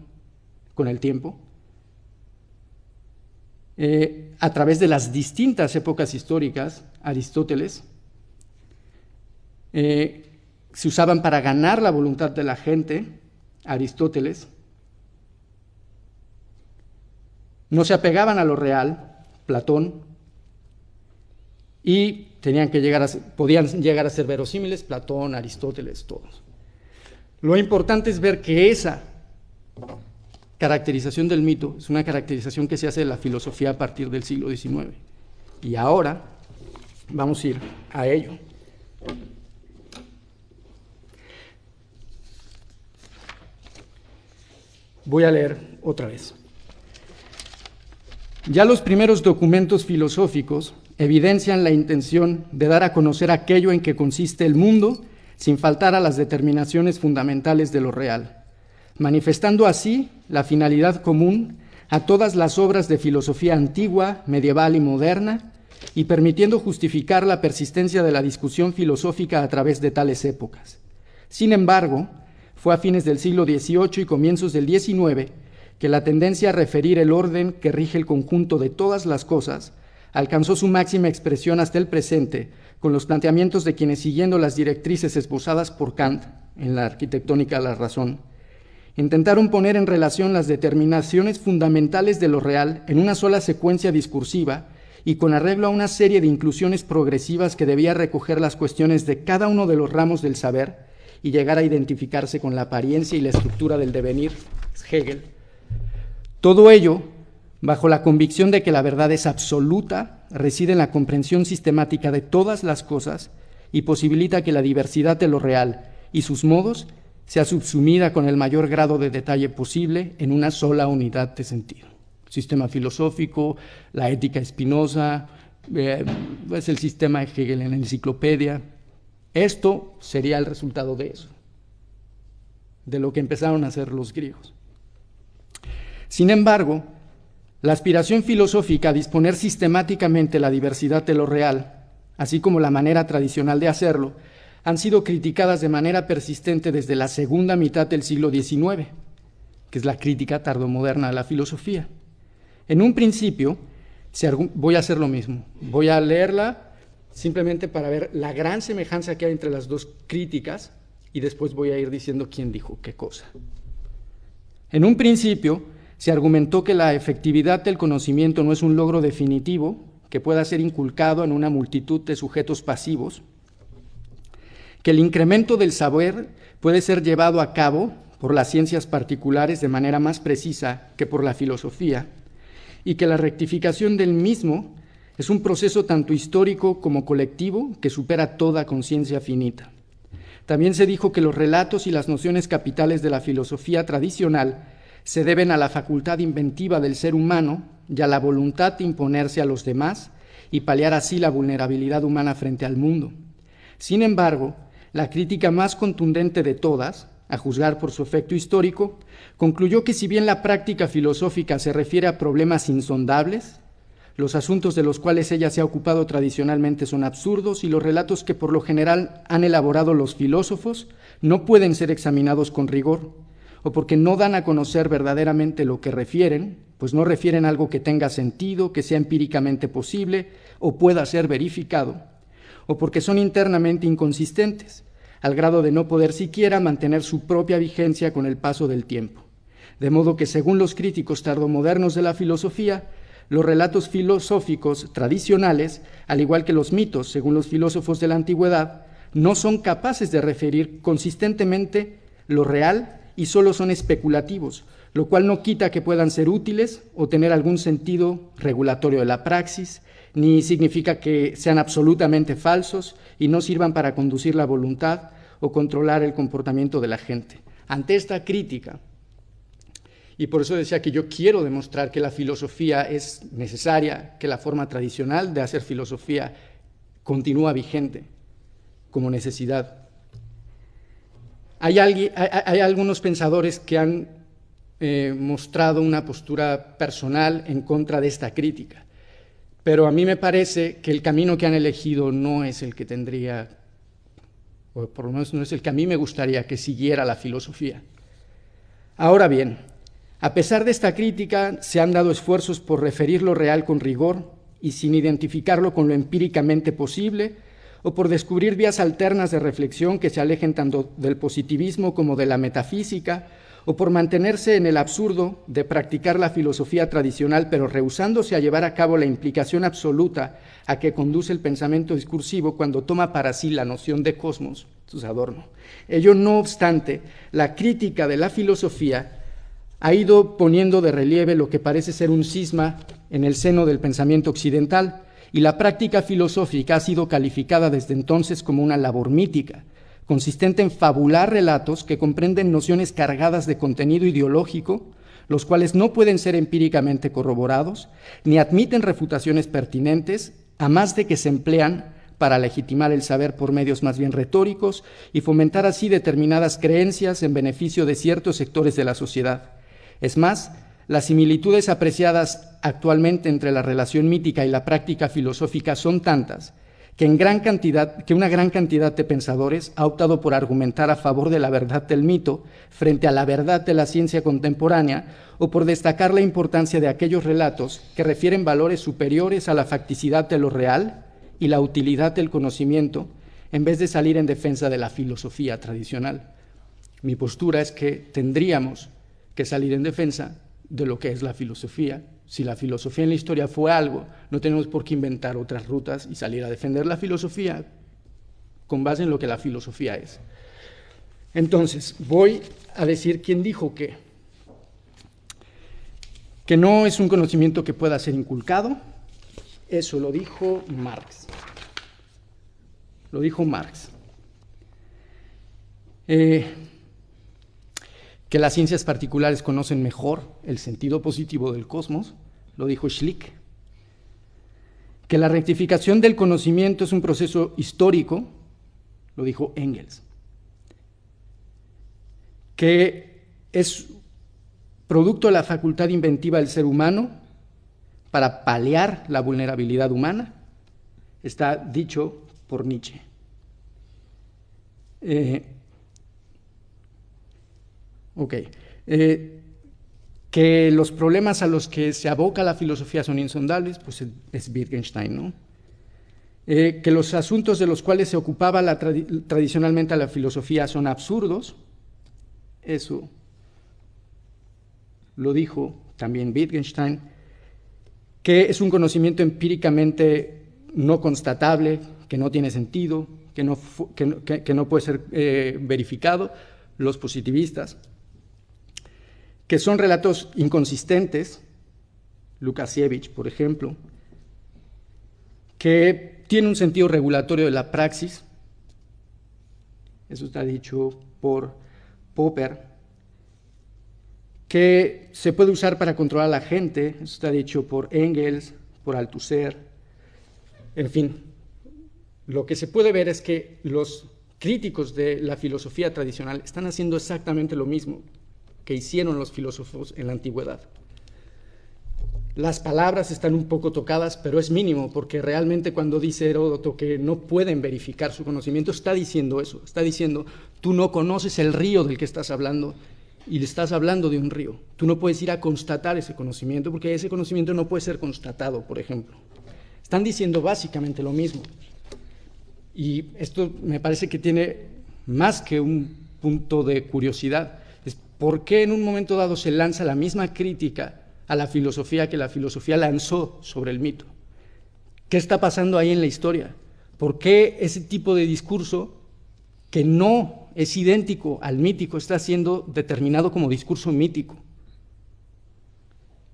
con el tiempo, a través de las distintas épocas históricas, Aristóteles, se usaban para ganar la voluntad de la gente, Aristóteles, no se apegaban a lo real, Platón, y podían llegar a ser verosímiles, Platón, Aristóteles, todos. Lo importante es ver que esa caracterización del mito es una caracterización que se hace de la filosofía a partir del siglo XIX. Y ahora vamos a ir a ello. Voy a leer otra vez. Ya los primeros documentos filosóficos evidencian la intención de dar a conocer aquello en que consiste el mundo sin faltar a las determinaciones fundamentales de lo real, manifestando así la finalidad común a todas las obras de filosofía antigua, medieval y moderna, y permitiendo justificar la persistencia de la discusión filosófica a través de tales épocas. Sin embargo, fue a fines del siglo XVIII y comienzos del XIX que la tendencia a referir el orden que rige el conjunto de todas las cosas alcanzó su máxima expresión hasta el presente, con los planteamientos de quienes, siguiendo las directrices esbozadas por Kant, en la arquitectónica de la razón, intentaron poner en relación las determinaciones fundamentales de lo real en una sola secuencia discursiva y con arreglo a una serie de inclusiones progresivas que debía recoger las cuestiones de cada uno de los ramos del saber y llegar a identificarse con la apariencia y la estructura del devenir, Hegel. Todo ello bajo la convicción de que la verdad es absoluta, reside en la comprensión sistemática de todas las cosas y posibilita que la diversidad de lo real y sus modos sea subsumida con el mayor grado de detalle posible en una sola unidad de sentido. Sistema filosófico, la ética Spinoza, es el sistema de Hegel en la enciclopedia. Esto sería el resultado de eso, de lo que empezaron a hacer los griegos. Sin embargo, la aspiración filosófica a disponer sistemáticamente la diversidad de lo real, así como la manera tradicional de hacerlo, han sido criticadas de manera persistente desde la segunda mitad del siglo XIX, que es la crítica tardomoderna de la filosofía. En un principio, voy a hacer lo mismo, voy a leerla simplemente para ver la gran semejanza que hay entre las dos críticas y después voy a ir diciendo quién dijo qué cosa. En un principio, se argumentó que la efectividad del conocimiento no es un logro definitivo que pueda ser inculcado en una multitud de sujetos pasivos, que el incremento del saber puede ser llevado a cabo por las ciencias particulares de manera más precisa que por la filosofía, y que la rectificación del mismo es un proceso tanto histórico como colectivo que supera toda conciencia finita. También se dijo que los relatos y las nociones capitales de la filosofía tradicional se deben a la facultad inventiva del ser humano y a la voluntad de imponerse a los demás y paliar así la vulnerabilidad humana frente al mundo. Sin embargo, la crítica más contundente de todas, a juzgar por su efecto histórico, concluyó que si bien la práctica filosófica se refiere a problemas insondables, los asuntos de los cuales ella se ha ocupado tradicionalmente son absurdos y los relatos que por lo general han elaborado los filósofos no pueden ser examinados con rigor, o porque no dan a conocer verdaderamente lo que refieren, pues no refieren algo que tenga sentido, que sea empíricamente posible o pueda ser verificado, o porque son internamente inconsistentes, al grado de no poder siquiera mantener su propia vigencia con el paso del tiempo. De modo que, según los críticos tardomodernos de la filosofía, los relatos filosóficos tradicionales, al igual que los mitos, según los filósofos de la antigüedad, no son capaces de referir consistentemente lo real y solo son especulativos, lo cual no quita que puedan ser útiles o tener algún sentido regulatorio de la praxis, ni significa que sean absolutamente falsos y no sirvan para conducir la voluntad o controlar el comportamiento de la gente. Ante esta crítica, y por eso decía que yo quiero demostrar que la filosofía es necesaria, que la forma tradicional de hacer filosofía continúa vigente como necesidad. Hay algunos pensadores que han mostrado una postura personal en contra de esta crítica, pero a mí me parece que el camino que han elegido no es el que tendría, o por lo menos no es el que a mí me gustaría que siguiera la filosofía. Ahora bien, a pesar de esta crítica, se han dado esfuerzos por referir lo real con rigor y sin identificarlo con lo empíricamente posible, o por descubrir vías alternas de reflexión que se alejen tanto del positivismo como de la metafísica, o por mantenerse en el absurdo de practicar la filosofía tradicional, pero rehusándose a llevar a cabo la implicación absoluta a que conduce el pensamiento discursivo cuando toma para sí la noción de cosmos, sus Adorno. Ello no obstante, la crítica de la filosofía ha ido poniendo de relieve lo que parece ser un cisma en el seno del pensamiento occidental, y la práctica filosófica ha sido calificada desde entonces como una labor mítica, consistente en fabular relatos que comprenden nociones cargadas de contenido ideológico, los cuales no pueden ser empíricamente corroborados, ni admiten refutaciones pertinentes, a más de que se emplean para legitimar el saber por medios más bien retóricos y fomentar así determinadas creencias en beneficio de ciertos sectores de la sociedad. Es más, las similitudes apreciadas actualmente entre la relación mítica y la práctica filosófica son tantas que una gran cantidad de pensadores ha optado por argumentar a favor de la verdad del mito frente a la verdad de la ciencia contemporánea, o por destacar la importancia de aquellos relatos que refieren valores superiores a la facticidad de lo real y la utilidad del conocimiento, en vez de salir en defensa de la filosofía tradicional. Mi postura es que tendríamos que salir en defensa de lo que es la filosofía. Si la filosofía en la historia fue algo, no tenemos por qué inventar otras rutas y salir a defender la filosofía con base en lo que la filosofía es. Entonces, voy a decir quién dijo que no es un conocimiento que pueda ser inculcado. Eso lo dijo Marx. Lo dijo Marx. Que las ciencias particulares conocen mejor el sentido positivo del cosmos, lo dijo Schlick. Que la rectificación del conocimiento es un proceso histórico, lo dijo Engels. Que es producto de la facultad inventiva del ser humano para paliar la vulnerabilidad humana, está dicho por Nietzsche. Que los problemas a los que se aboca la filosofía son insondables, pues es Wittgenstein, ¿no? Que los asuntos de los cuales se ocupaba tradicionalmente la filosofía son absurdos, eso lo dijo también Wittgenstein. Que es un conocimiento empíricamente no constatable, que no tiene sentido, que no puede ser verificado, los positivistas. Que son relatos inconsistentes, Lukasiewicz, por ejemplo, que tiene un sentido regulatorio de la praxis, eso está dicho por Popper, que se puede usar para controlar a la gente, eso está dicho por Engels, por Althusser, en fin. Lo que se puede ver es que los críticos de la filosofía tradicional están haciendo exactamente lo mismo que hicieron los filósofos en la antigüedad. Las palabras están un poco tocadas, pero es mínimo, porque realmente cuando dice Heródoto que no pueden verificar su conocimiento, está diciendo eso, está diciendo, tú no conoces el río del que estás hablando, y le estás hablando de un río. Tú no puedes ir a constatar ese conocimiento, porque ese conocimiento no puede ser constatado, por ejemplo. Están diciendo básicamente lo mismo. Y esto me parece que tiene más que un punto de curiosidad. Es por qué en un momento dado se lanza la misma crítica a la filosofía que la filosofía lanzó sobre el mito. ¿Qué está pasando ahí en la historia? ¿Por qué ese tipo de discurso que no es idéntico al mítico está siendo determinado como discurso mítico?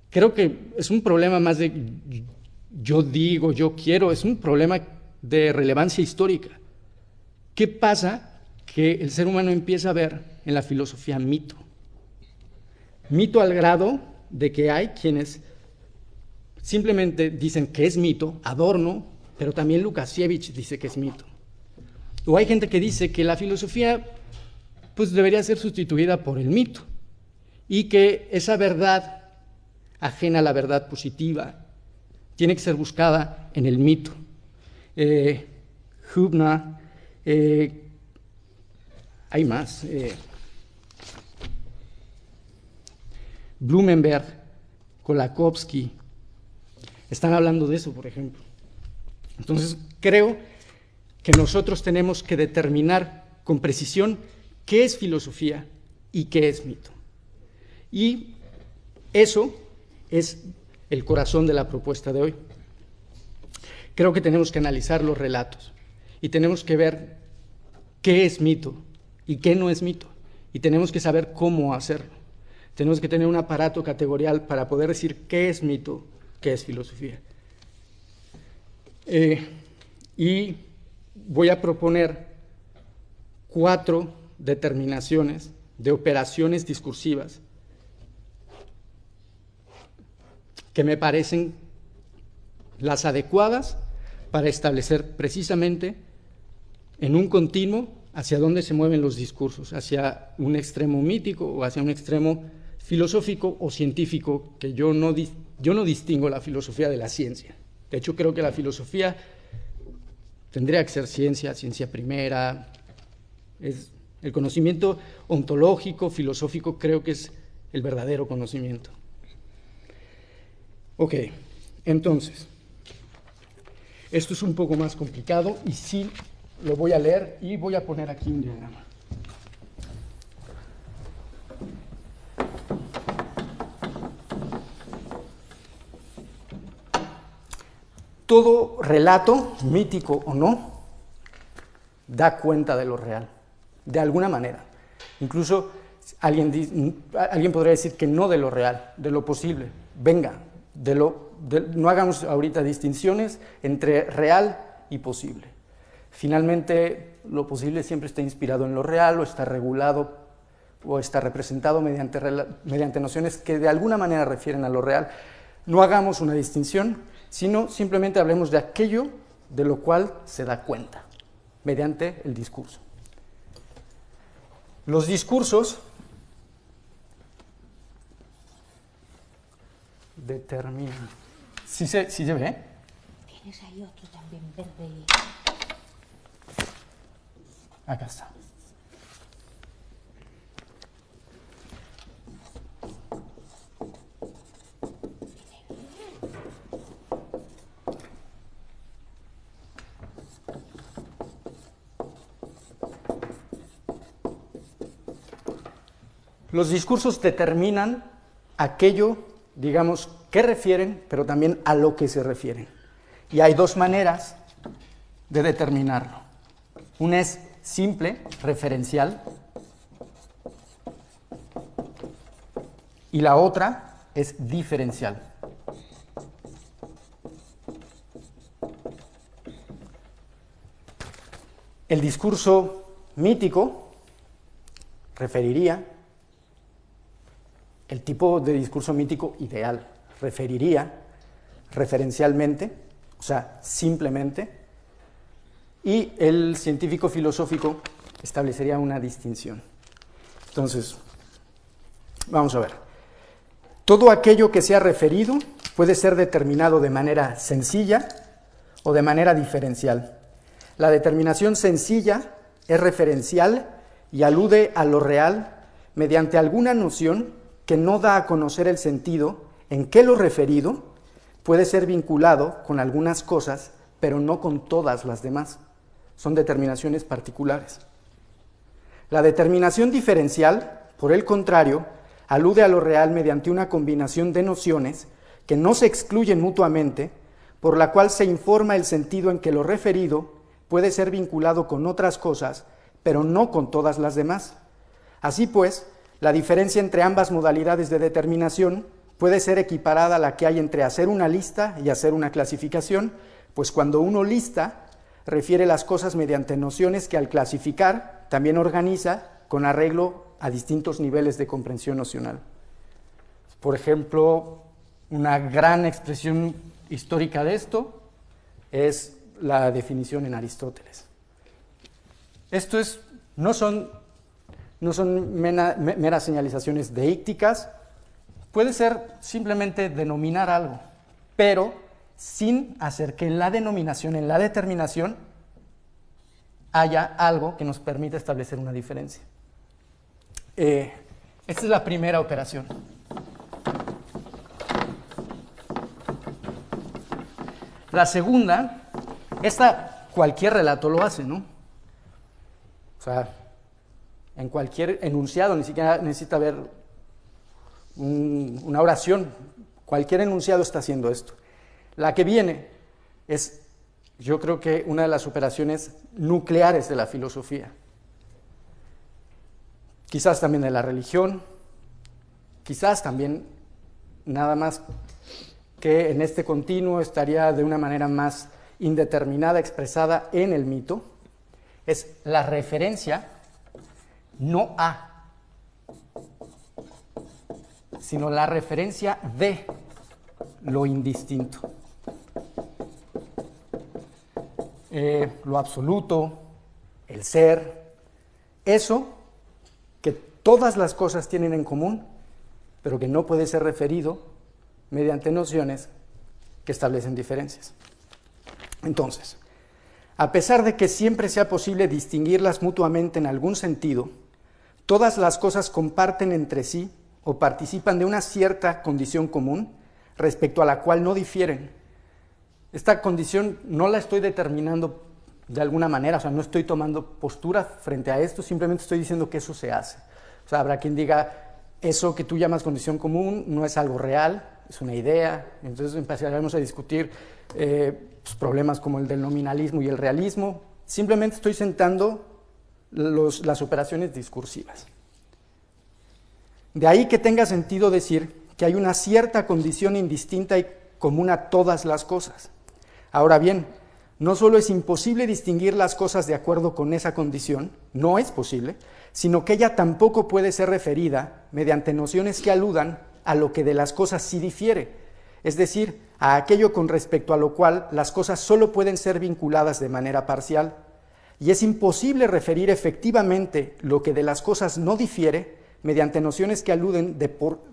Creo que es un problema más de yo digo, yo quiero, es un problema de relevancia histórica. ¿Qué pasa? Que el ser humano empieza a ver en la filosofía mito. Mito al grado de que hay quienes simplemente dicen que es mito, Adorno, pero también Lukasiewicz dice que es mito. O hay gente que dice que la filosofía pues debería ser sustituida por el mito y que esa verdad ajena a la verdad positiva tiene que ser buscada en el mito. Hübner, hay más, Blumenberg, Kolakowski, están hablando de eso, por ejemplo. Entonces, creo que nosotros tenemos que determinar con precisión qué es filosofía y qué es mito. Y eso es el corazón de la propuesta de hoy. Creo que tenemos que analizar los relatos y tenemos que ver qué es mito y qué no es mito. Y tenemos que saber cómo hacerlo. Tenemos que tener un aparato categorial para poder decir qué es mito, qué es filosofía. Y voy a proponer 4 determinaciones de operaciones discursivas que me parecen las adecuadas para establecer precisamente en un continuo hacia dónde se mueven los discursos, hacia un extremo mítico o hacia un extremo filosófico o científico, que yo no distingo la filosofía de la ciencia. De hecho, creo que la filosofía tendría que ser ciencia primera. Es el conocimiento ontológico, filosófico, creo que es el verdadero conocimiento. Ok, entonces, esto es un poco más complicado y sí lo voy a leer y voy a poner aquí un diagrama. todo relato, mítico o no, da cuenta de lo real, de alguna manera. Incluso alguien podría decir que no de lo real, de lo posible. Venga, no hagamos ahorita distinciones entre real y posible. Finalmente, lo posible siempre está inspirado en lo real o está regulado o está representado mediante nociones que de alguna manera refieren a lo real. No hagamos una distinción, sino simplemente hablemos de aquello de lo cual se da cuenta, mediante el discurso. Los discursos determinan. ¿Sí se ve? Tienes ahí otro también verde. Acá está. Los discursos determinan aquello, digamos, que refieren, pero también a lo que se refieren. Y hay dos maneras de determinarlo. Una es simple, referencial, y la otra es diferencial. El discurso mítico referiría, el tipo de discurso mítico ideal referiría referencialmente, o sea, simplemente, y el científico filosófico establecería una distinción. Entonces, vamos a ver. Todo aquello que sea referido puede ser determinado de manera sencilla o de manera diferencial. La determinación sencilla es referencial y alude a lo real mediante alguna noción que no da a conocer el sentido en que lo referido puede ser vinculado con algunas cosas, pero no con todas las demás. Son determinaciones particulares. La determinación diferencial, por el contrario, alude a lo real mediante una combinación de nociones que no se excluyen mutuamente, por la cual se informa el sentido en que lo referido puede ser vinculado con otras cosas, pero no con todas las demás. Así pues, la diferencia entre ambas modalidades de determinación puede ser equiparada a la que hay entre hacer una lista y hacer una clasificación, pues cuando uno lista, refiere las cosas mediante nociones que al clasificar también organiza con arreglo a distintos niveles de comprensión nocional. Por ejemplo, una gran expresión histórica de esto es la definición en Aristóteles. Esto no son meras señalizaciones deícticas, puede ser simplemente denominar algo, pero sin hacer que en la denominación, en la determinación, haya algo que nos permita establecer una diferencia. Esta es la primera operación. La segunda, esta cualquier relato lo hace, ¿no? O sea, en cualquier enunciado, ni siquiera necesita haber una oración, cualquier enunciado está haciendo esto. La que viene es, yo creo que una de las operaciones nucleares de la filosofía. Quizás también de la religión, quizás también nada más que en este continuo estaría de una manera más indeterminada expresada en el mito, es la referencia no a, sino la referencia de lo indistinto. Lo absoluto, el ser, eso que todas las cosas tienen en común, pero que no puede ser referido mediante nociones que establecen diferencias. Entonces, a pesar de que siempre sea posible distinguirlas mutuamente en algún sentido, todas las cosas comparten entre sí o participan de una cierta condición común respecto a la cual no difieren. Esta condición no la estoy determinando de alguna manera, o sea, no estoy tomando postura frente a esto, simplemente estoy diciendo que eso se hace. O sea, habrá quien diga, eso que tú llamas condición común no es algo real, es una idea. Entonces empezaremos a discutir pues, problemas como el del nominalismo y el realismo. Simplemente estoy sentando las operaciones discursivas. De ahí que tenga sentido decir que hay una cierta condición indistinta y común a todas las cosas. Ahora bien, no solo es imposible distinguir las cosas de acuerdo con esa condición, no es posible, sino que ella tampoco puede ser referida mediante nociones que aludan a lo que de las cosas sí difiere, es decir, a aquello con respecto a lo cual las cosas solo pueden ser vinculadas de manera parcial, y es imposible referir efectivamente lo que de las cosas no difiere mediante nociones que aluden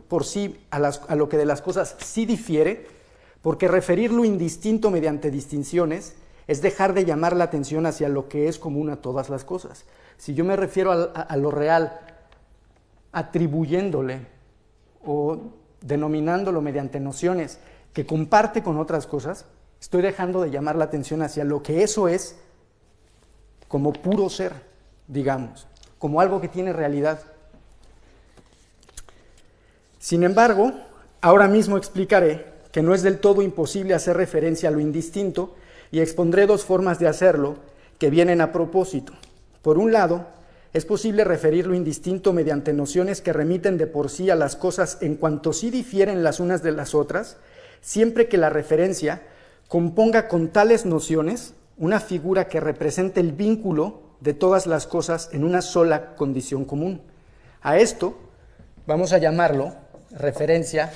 por sí a lo que de las cosas sí difiere, porque referir lo indistinto mediante distinciones es dejar de llamar la atención hacia lo que es común a todas las cosas. Si yo me refiero a lo real atribuyéndole o denominándolo mediante nociones que comparte con otras cosas, estoy dejando de llamar la atención hacia lo que eso es como puro ser, digamos, como algo que tiene realidad. Sin embargo, ahora mismo explicaré que no es del todo imposible hacer referencia a lo indistinto y expondré dos formas de hacerlo que vienen a propósito. Por un lado, es posible referir lo indistinto mediante nociones que remiten de por sí a las cosas en cuanto sí difieren las unas de las otras, siempre que la referencia componga con tales nociones una figura que represente el vínculo de todas las cosas en una sola condición común. A esto vamos a llamarlo referencia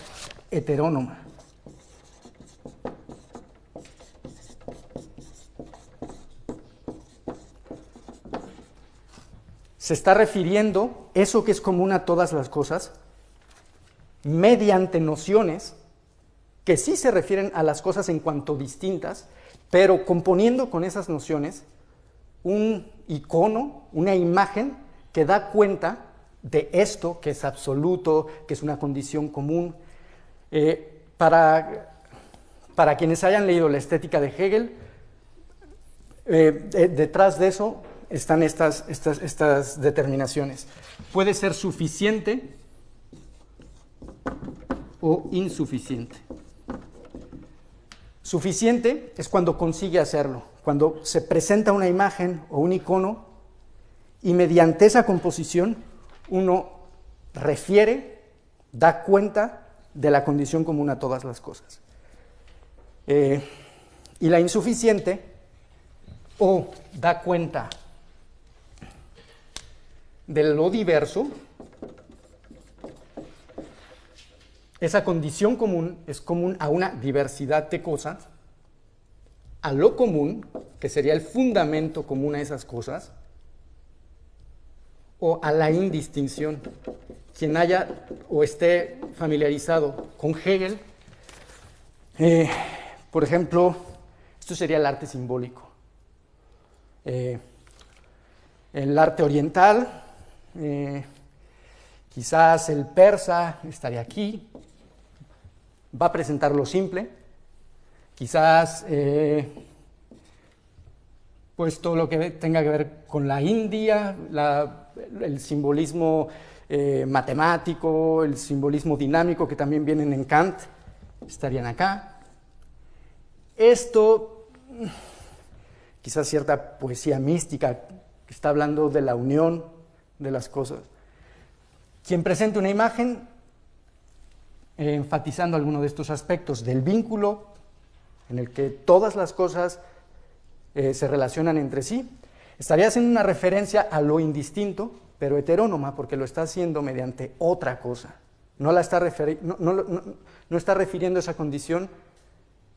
heterónoma. Se está refiriendo eso que es común a todas las cosas mediante nociones que sí se refieren a las cosas en cuanto distintas, pero componiendo con esas nociones un icono, una imagen que da cuenta de esto que es absoluto, que es una condición común. Para quienes hayan leído la estética de Hegel, detrás de eso están estas determinaciones. Puede ser suficiente o insuficiente. Suficiente es cuando consigue hacerlo, cuando se presenta una imagen o un icono y mediante esa composición uno refiere, da cuenta de la condición común a todas las cosas. Y la insuficiente o da cuenta de lo diverso. Esa condición común es común a una diversidad de cosas, a lo común, que sería el fundamento común a esas cosas, o a la indistinción. Quien haya o esté familiarizado con Hegel, por ejemplo, esto sería el arte simbólico. El arte oriental, quizás el persa estaría aquí, va a presentar lo simple, quizás pues todo lo que tenga que ver con la India, el simbolismo matemático, el simbolismo dinámico que también vienen en Kant, estarían acá. Esto, quizás cierta poesía mística que está hablando de la unión de las cosas. Quien presente una imagen enfatizando alguno de estos aspectos del vínculo en el que todas las cosas se relacionan entre sí, estaría haciendo una referencia a lo indistinto, pero heterónoma, porque lo está haciendo mediante otra cosa. No está refiriendo esa condición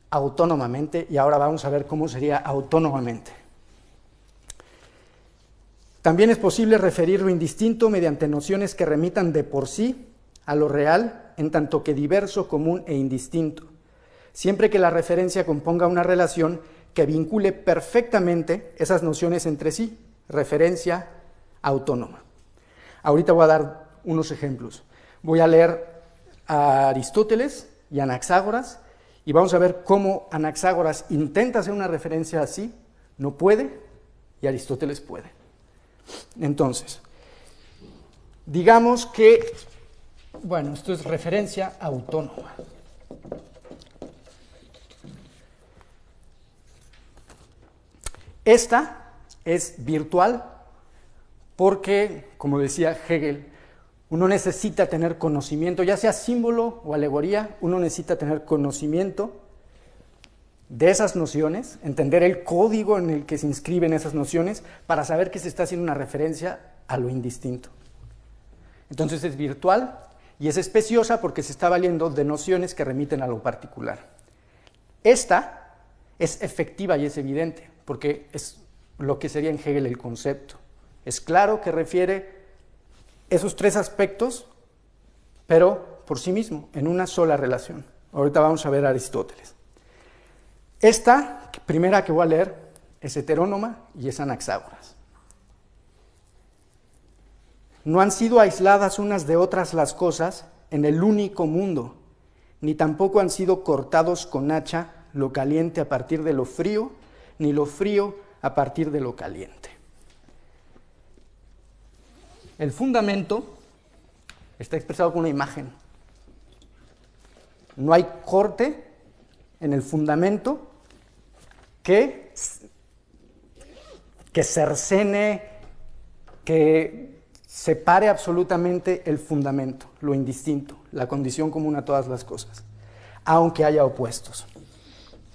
autónomamente, y ahora vamos a ver cómo sería autónomamente. También es posible referir lo indistinto mediante nociones que remitan de por sí a lo real, en tanto que diverso, común e indistinto, siempre que la referencia componga una relación que vincule perfectamente esas nociones entre sí, referencia autónoma. Ahorita voy a dar unos ejemplos. Voy a leer a Aristóteles y a Anaxágoras, y vamos a ver cómo Anaxágoras intenta hacer una referencia así, no puede, y Aristóteles puede. Entonces, digamos que, bueno, esto es referencia autónoma. Esta es virtual porque, como decía Hegel, uno necesita tener conocimiento, ya sea símbolo o alegoría, uno necesita tener conocimiento de esas nociones, entender el código en el que se inscriben esas nociones para saber que se está haciendo una referencia a lo indistinto. Entonces es virtual y es especiosa porque se está valiendo de nociones que remiten a lo particular. Esta es efectiva y es evidente porque es lo que sería en Hegel el concepto. Es claro que refiere esos tres aspectos, pero por sí mismo, en una sola relación. Ahorita vamos a ver a Aristóteles. Esta primera que voy a leer es heterónoma y es Anaxágoras. No han sido aisladas unas de otras las cosas en el único mundo, ni tampoco han sido cortados con hacha lo caliente a partir de lo frío, ni lo frío a partir de lo caliente. El fundamento está expresado con una imagen. No hay corte en el fundamento que cercene, que separe absolutamente el fundamento, lo indistinto, la condición común a todas las cosas, aunque haya opuestos.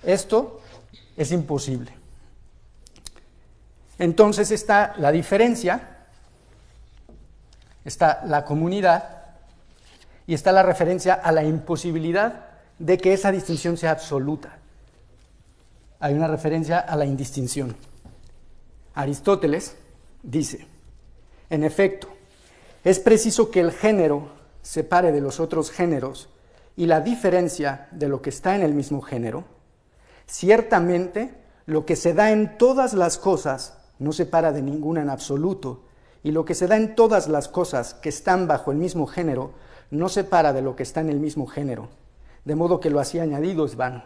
Esto es imposible. Entonces está la diferencia, está la comunidad y está la referencia a la imposibilidad de que esa distinción sea absoluta. Hay una referencia a la indistinción. Aristóteles dice, en efecto, es preciso que el género separe de los otros géneros y la diferencia de lo que está en el mismo género. Ciertamente, lo que se da en todas las cosas no separa de ninguna en absoluto, y lo que se da en todas las cosas que están bajo el mismo género no separa de lo que está en el mismo género, de modo que lo así añadido es vano.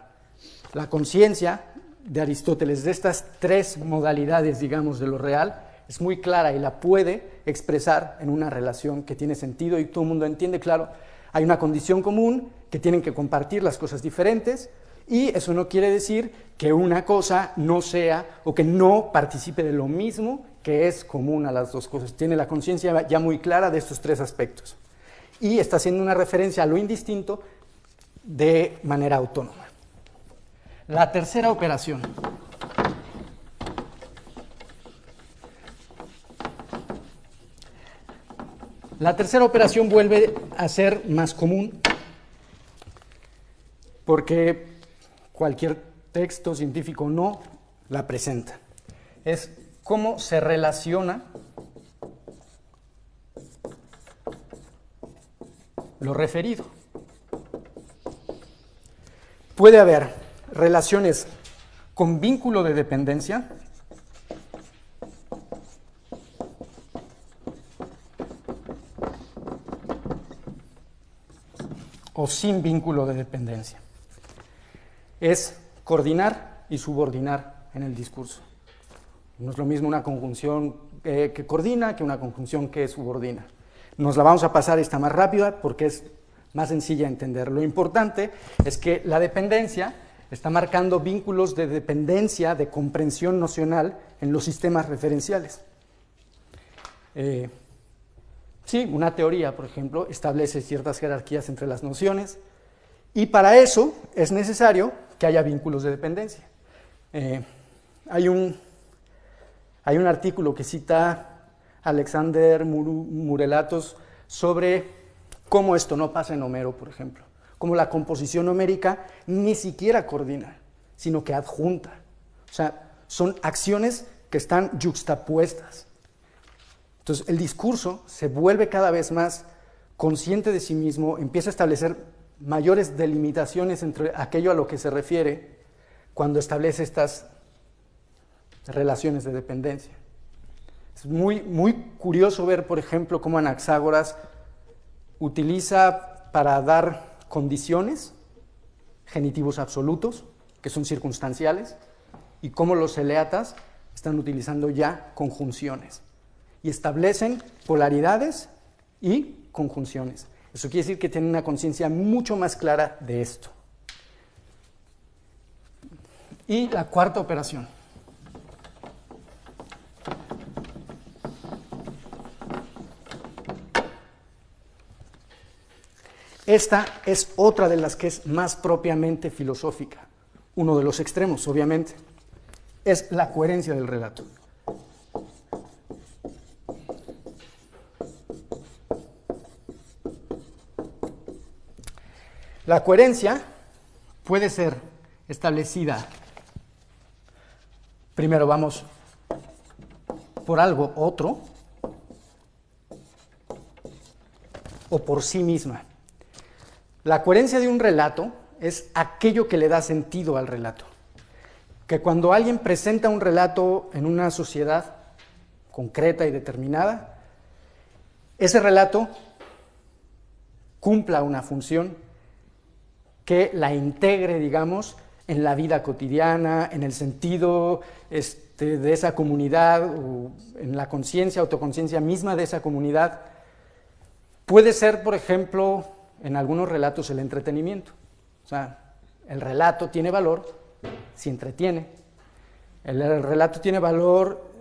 La conciencia de Aristóteles de estas tres modalidades, digamos, de lo real, es muy clara y la puede expresar en una relación que tiene sentido y todo el mundo entiende, claro, hay una condición común que tienen que compartir las cosas diferentes y eso no quiere decir que una cosa no sea o que no participe de lo mismo que es común a las dos cosas. Tiene la conciencia ya muy clara de estos tres aspectos y está haciendo una referencia a lo indistinto de manera autónoma. La tercera operación. La tercera operación vuelve a ser más común porque cualquier texto científico no la presenta. Es cómo se relaciona lo referido. Puede haber relaciones con vínculo de dependencia o sin vínculo de dependencia. Es coordinar y subordinar en el discurso. No es lo mismo una conjunción que coordina que una conjunción que subordina. Nos la vamos a pasar esta más rápida porque es más sencilla de entender. Lo importante es que la dependencia está marcando vínculos de dependencia, de comprensión nocional en los sistemas referenciales. Sí, una teoría, por ejemplo, establece ciertas jerarquías entre las nociones y para eso es necesario que haya vínculos de dependencia. Hay un artículo que cita Alexander Murelatos sobre cómo esto no pasa en Homero, por ejemplo, cómo la composición homérica ni siquiera coordina, sino que adjunta. O sea, son acciones que están yuxtapuestas. Entonces, el discurso se vuelve cada vez más consciente de sí mismo, empieza a establecer mayores delimitaciones entre aquello a lo que se refiere cuando establece estas relaciones de dependencia. Es muy curioso ver, por ejemplo, cómo Anaxágoras utiliza para dar condiciones genitivos absolutos, que son circunstanciales, y cómo los eleatas están utilizando ya conjunciones y establecen polaridades y conjunciones. Eso quiere decir que tienen una conciencia mucho más clara de esto. Y la cuarta operación. esta es otra de las que es más propiamente filosófica, uno de los extremos, obviamente, es la coherencia del relato. La coherencia puede ser establecida, primero vamos por algo otro, o por sí misma. La coherencia de un relato es aquello que le da sentido al relato. Que cuando alguien presenta un relato en una sociedad concreta y determinada, ese relato cumpla una función que la integre, digamos, en la vida cotidiana, en el sentido de esa comunidad, o en la conciencia, autoconciencia misma de esa comunidad. Puede ser, por ejemplo, en algunos relatos el entretenimiento. O sea, el relato tiene valor si entretiene. El relato tiene valor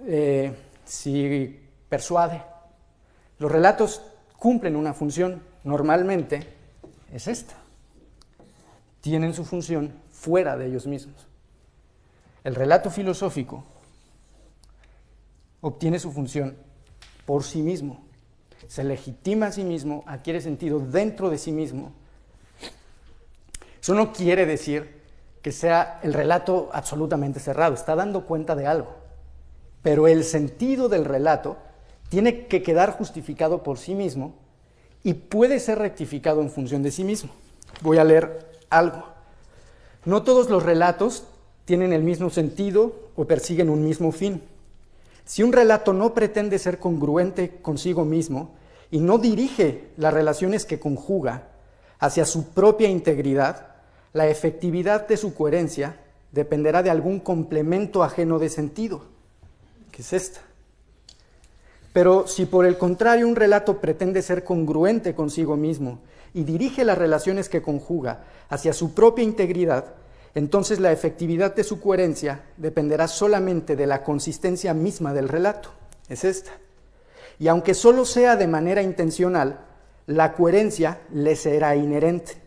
si persuade. Los relatos cumplen una función, normalmente es esta. Tienen su función fuera de ellos mismos. El relato filosófico obtiene su función por sí mismo, se legitima a sí mismo, adquiere sentido dentro de sí mismo. Eso no quiere decir que sea el relato absolutamente cerrado, está dando cuenta de algo, pero el sentido del relato tiene que quedar justificado por sí mismo y puede ser rectificado en función de sí mismo. Voy a leer algo. No todos los relatos tienen el mismo sentido o persiguen un mismo fin. Si un relato no pretende ser congruente consigo mismo y no dirige las relaciones que conjuga hacia su propia integridad, la efectividad de su coherencia dependerá de algún complemento ajeno de sentido, que es esta. Pero si por el contrario un relato pretende ser congruente consigo mismo y dirige las relaciones que conjuga hacia su propia integridad, entonces la efectividad de su coherencia dependerá solamente de la consistencia misma del relato. Es esta. Y aunque solo sea de manera intencional, la coherencia le será inherente.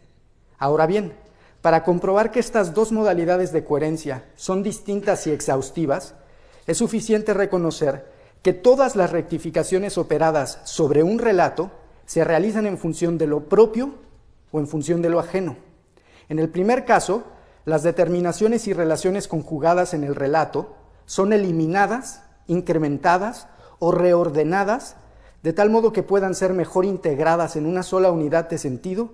Ahora bien, para comprobar que estas dos modalidades de coherencia son distintas y exhaustivas, es suficiente reconocer que todas las rectificaciones operadas sobre un relato se realizan en función de lo propio o en función de lo ajeno. En el primer caso, las determinaciones y relaciones conjugadas en el relato son eliminadas, incrementadas o reordenadas de tal modo que puedan ser mejor integradas en una sola unidad de sentido,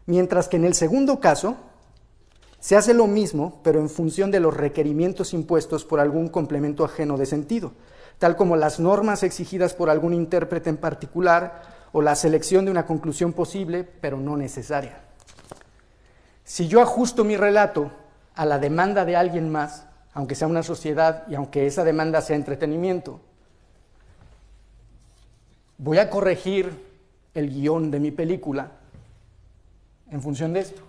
mientras que en el segundo caso se hace lo mismo, pero en función de los requerimientos impuestos por algún complemento ajeno de sentido, tal como las normas exigidas por algún intérprete en particular o la selección de una conclusión posible, pero no necesaria. Si yo ajusto mi relato a la demanda de alguien más, aunque sea una sociedad y aunque esa demanda sea entretenimiento, voy a corregir el guión de mi película en función de esto.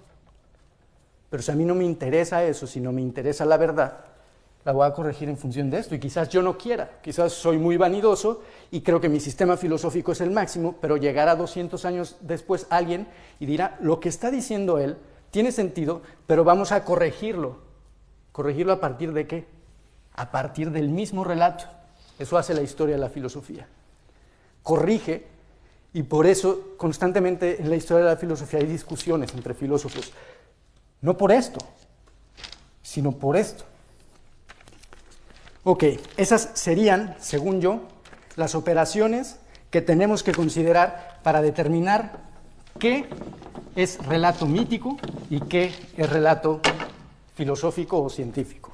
Pero si a mí no me interesa eso, si no me interesa la verdad, la voy a corregir en función de esto. Y quizás yo no quiera, quizás soy muy vanidoso y creo que mi sistema filosófico es el máximo, pero llegará 200 años después alguien y dirá, lo que está diciendo él tiene sentido, pero vamos a corregirlo. ¿Corregirlo a partir de qué? A partir del mismo relato. Eso hace la historia de la filosofía. Corrige, y por eso constantemente en la historia de la filosofía hay discusiones entre filósofos. No por esto, sino por esto. Ok, esas serían, según yo, las operaciones que tenemos que considerar para determinar qué es relato mítico y qué es relato filosófico o científico.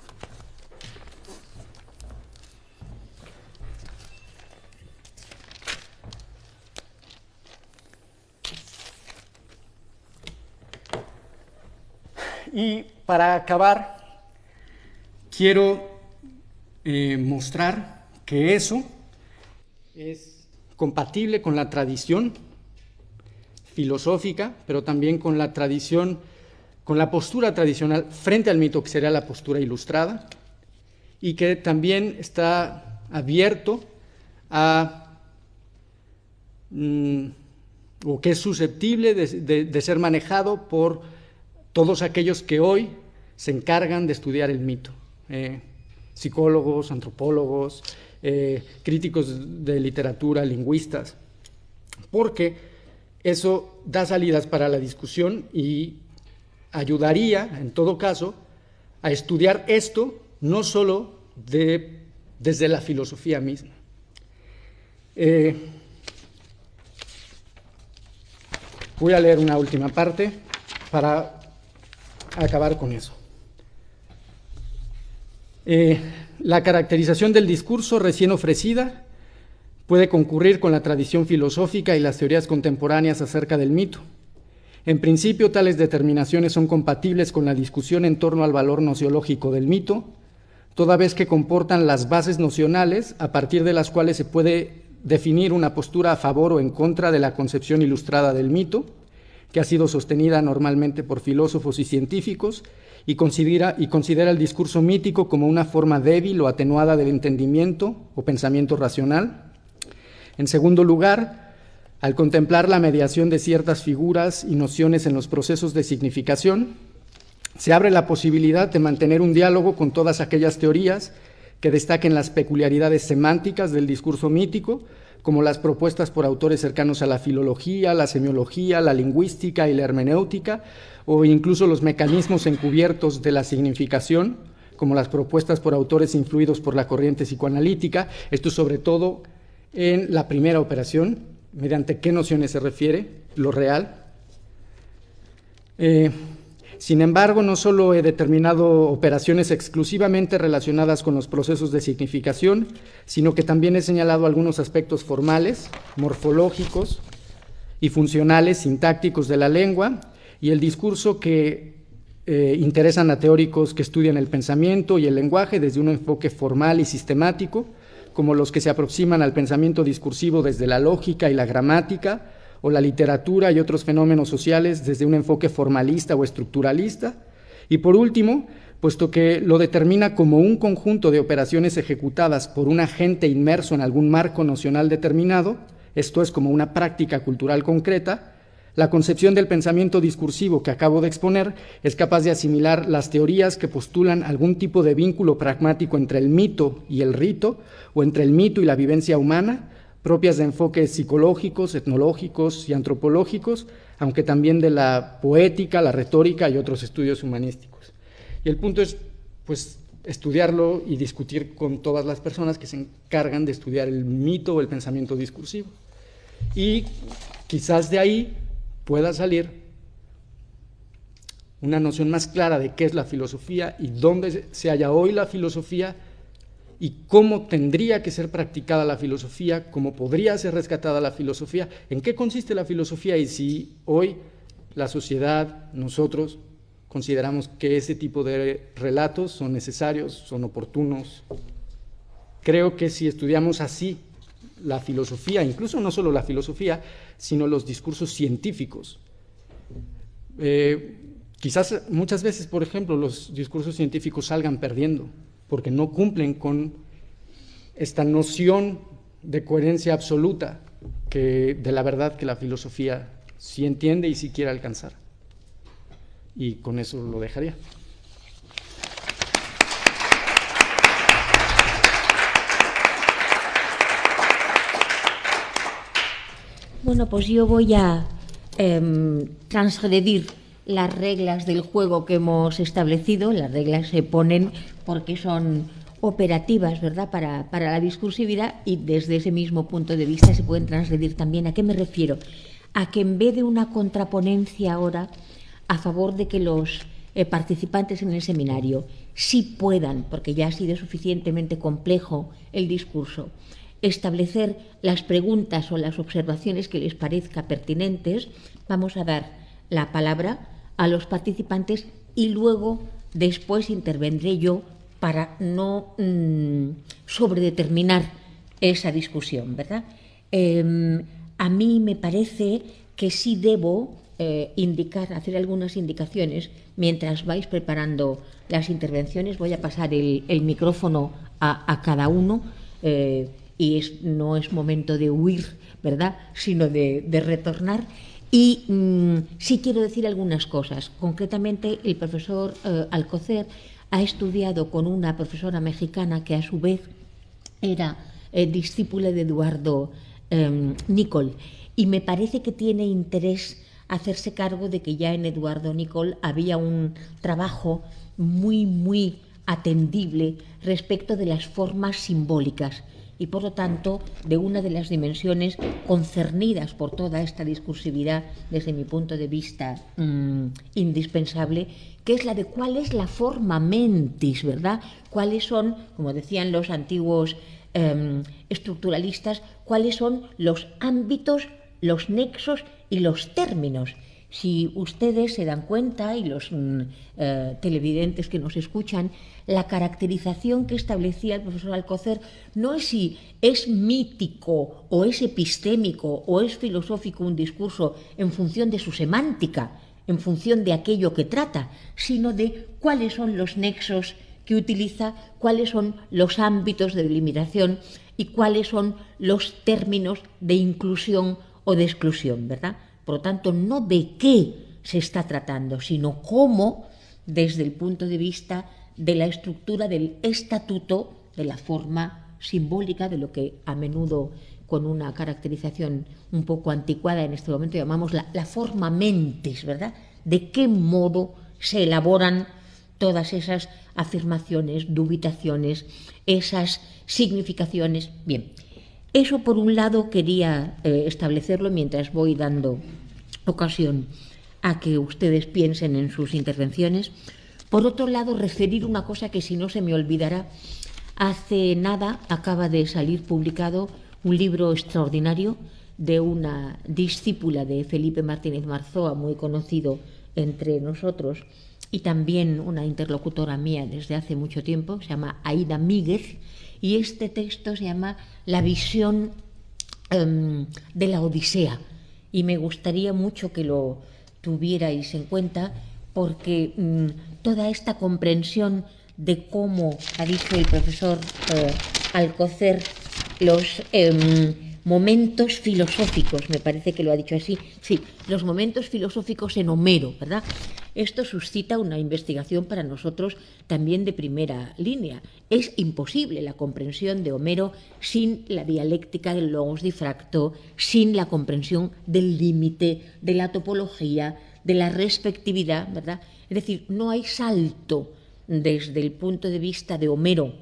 Y para acabar, quiero mostrar que eso es compatible con la tradición filosófica, pero también con la tradición, con la postura tradicional frente al mito, que sería la postura ilustrada, y que también está abierto a o que es susceptible de ser manejado por todos aquellos que hoy se encargan de estudiar el mito, psicólogos, antropólogos, críticos de literatura, lingüistas, porque eso da salidas para la discusión y ayudaría, en todo caso, a estudiar esto no solo desde la filosofía misma. Voy a leer una última parte para acabar con eso. La caracterización del discurso recién ofrecida puede concurrir con la tradición filosófica y las teorías contemporáneas acerca del mito. En principio, tales determinaciones son compatibles con la discusión en torno al valor nociológico del mito, toda vez que comportan las bases nocionales a partir de las cuales se puede definir una postura a favor o en contra de la concepción ilustrada del mito, que ha sido sostenida normalmente por filósofos y científicos, y considera el discurso mítico como una forma débil o atenuada del entendimiento o pensamiento racional. En segundo lugar, al contemplar la mediación de ciertas figuras y nociones en los procesos de significación, se abre la posibilidad de mantener un diálogo con todas aquellas teorías que destaquen las peculiaridades semánticas del discurso mítico, como las propuestas por autores cercanos a la filología, la semiología, la lingüística y la hermenéutica, o incluso los mecanismos encubiertos de la significación, como las propuestas por autores influidos por la corriente psicoanalítica, esto sobre todo en la primera operación, mediante qué nociones se refiere, lo real. Sin embargo, no solo he determinado operaciones exclusivamente relacionadas con los procesos de significación, sino que también he señalado algunos aspectos formales, morfológicos y funcionales, sintácticos de la lengua y el discurso que interesan a teóricos que estudian el pensamiento y el lenguaje desde un enfoque formal y sistemático, como los que se aproximan al pensamiento discursivo desde la lógica y la gramática, o la literatura y otros fenómenos sociales desde un enfoque formalista o estructuralista, y por último, puesto que lo determina como un conjunto de operaciones ejecutadas por un agente inmerso en algún marco nocional determinado, esto es como una práctica cultural concreta, la concepción del pensamiento discursivo que acabo de exponer es capaz de asimilar las teorías que postulan algún tipo de vínculo pragmático entre el mito y el rito, o entre el mito y la vivencia humana, propias de enfoques psicológicos, etnológicos y antropológicos, aunque también de la poética, la retórica y otros estudios humanísticos. Y el punto es, pues, estudiarlo y discutir con todas las personas que se encargan de estudiar el mito o el pensamiento discursivo. Y quizás de ahí pueda salir una noción más clara de qué es la filosofía y dónde se halla hoy la filosofía, y cómo tendría que ser practicada la filosofía, cómo podría ser rescatada la filosofía, en qué consiste la filosofía y si hoy la sociedad, nosotros, consideramos que ese tipo de relatos son necesarios, son oportunos. Creo que si estudiamos así la filosofía, incluso no solo la filosofía, sino los discursos científicos, quizás muchas veces, por ejemplo, los discursos científicos salgan perdiendo, porque no cumplen con esta noción de coherencia absoluta de la verdad que la filosofía sí entiende y sí quiere alcanzar. Y con eso lo dejaría. Bueno, pues yo voy a transgredir las reglas del juego que hemos establecido. Las reglas se ponen porque son operativas, ¿verdad?, para la discursividad, y desde ese mismo punto de vista se pueden transgredir también. ¿A qué me refiero? A que en vez de una contraponencia ahora a favor de que los participantes en el seminario sí puedan, porque ya ha sido suficientemente complejo el discurso, establecer las preguntas o las observaciones que les parezca pertinentes, vamos a dar la palabra a los participantes y luego después intervendré yo para no sobredeterminar esa discusión, ¿verdad? A mí me parece que sí debo hacer algunas indicaciones mientras vais preparando las intervenciones. Voy a pasar el micrófono a cada uno no es momento de huir, ¿verdad?, sino de retornar. Y sí quiero decir algunas cosas. Concretamente, el profesor Alcocer ha estudiado con una profesora mexicana que a su vez era discípula de Eduardo Nicol, y me parece que tiene interés hacerse cargo de que ya en Eduardo Nicol había un trabajo muy, muy atendible respecto de las formas simbólicas y, por lo tanto, de una de las dimensiones concernidas por toda esta discursividad, desde mi punto de vista indispensable, que es la de cuál es la forma mentis, ¿verdad? Cuáles son, como decían los antiguos estructuralistas, cuáles son los ámbitos, los nexos y los términos. Si ustedes se dan cuenta, y los televidentes que nos escuchan, la caracterización que establecía el profesor Alcocer no es si es mítico o es epistémico o es filosófico un discurso en función de su semántica, en función de aquello que trata, sino de cuáles son los nexos que utiliza, cuáles son los ámbitos de delimitación y cuáles son los términos de inclusión o de exclusión, ¿verdad? Por lo tanto, no de qué se está tratando, sino cómo, desde el punto de vista de la estructura del estatuto, de la forma simbólica, de lo que a menudo, con una caracterización un poco anticuada en este momento, llamamos la forma mentis, ¿verdad? De qué modo se elaboran todas esas afirmaciones, dubitaciones, esas significaciones. Bien, eso por un lado quería establecerlo mientras voy dando ocasión a que ustedes piensen en sus intervenciones. Por otro lado, referir una cosa que, si no se me olvidará, hace nada acaba de salir publicado un libro extraordinario de una discípula de Felipe Martínez Marzoa, muy conocido entre nosotros, y también una interlocutora mía desde hace mucho tiempo, se llama Aida Míguez, y este texto se llama La visión de la Odisea, y me gustaría mucho que lo tuvierais en cuenta, porque toda esta comprensión de cómo, ha dicho el profesor Alcocer, los momentos filosóficos, me parece que lo ha dicho así, sí, los momentos filosóficos en Homero, ¿verdad? Esto suscita una investigación para nosotros también de primera línea. Es imposible la comprensión de Homero sin la dialéctica del logos difracto, sin la comprensión del límite, de la topología, de la respectividad, ¿verdad? Es decir, no hay salto desde el punto de vista de Homero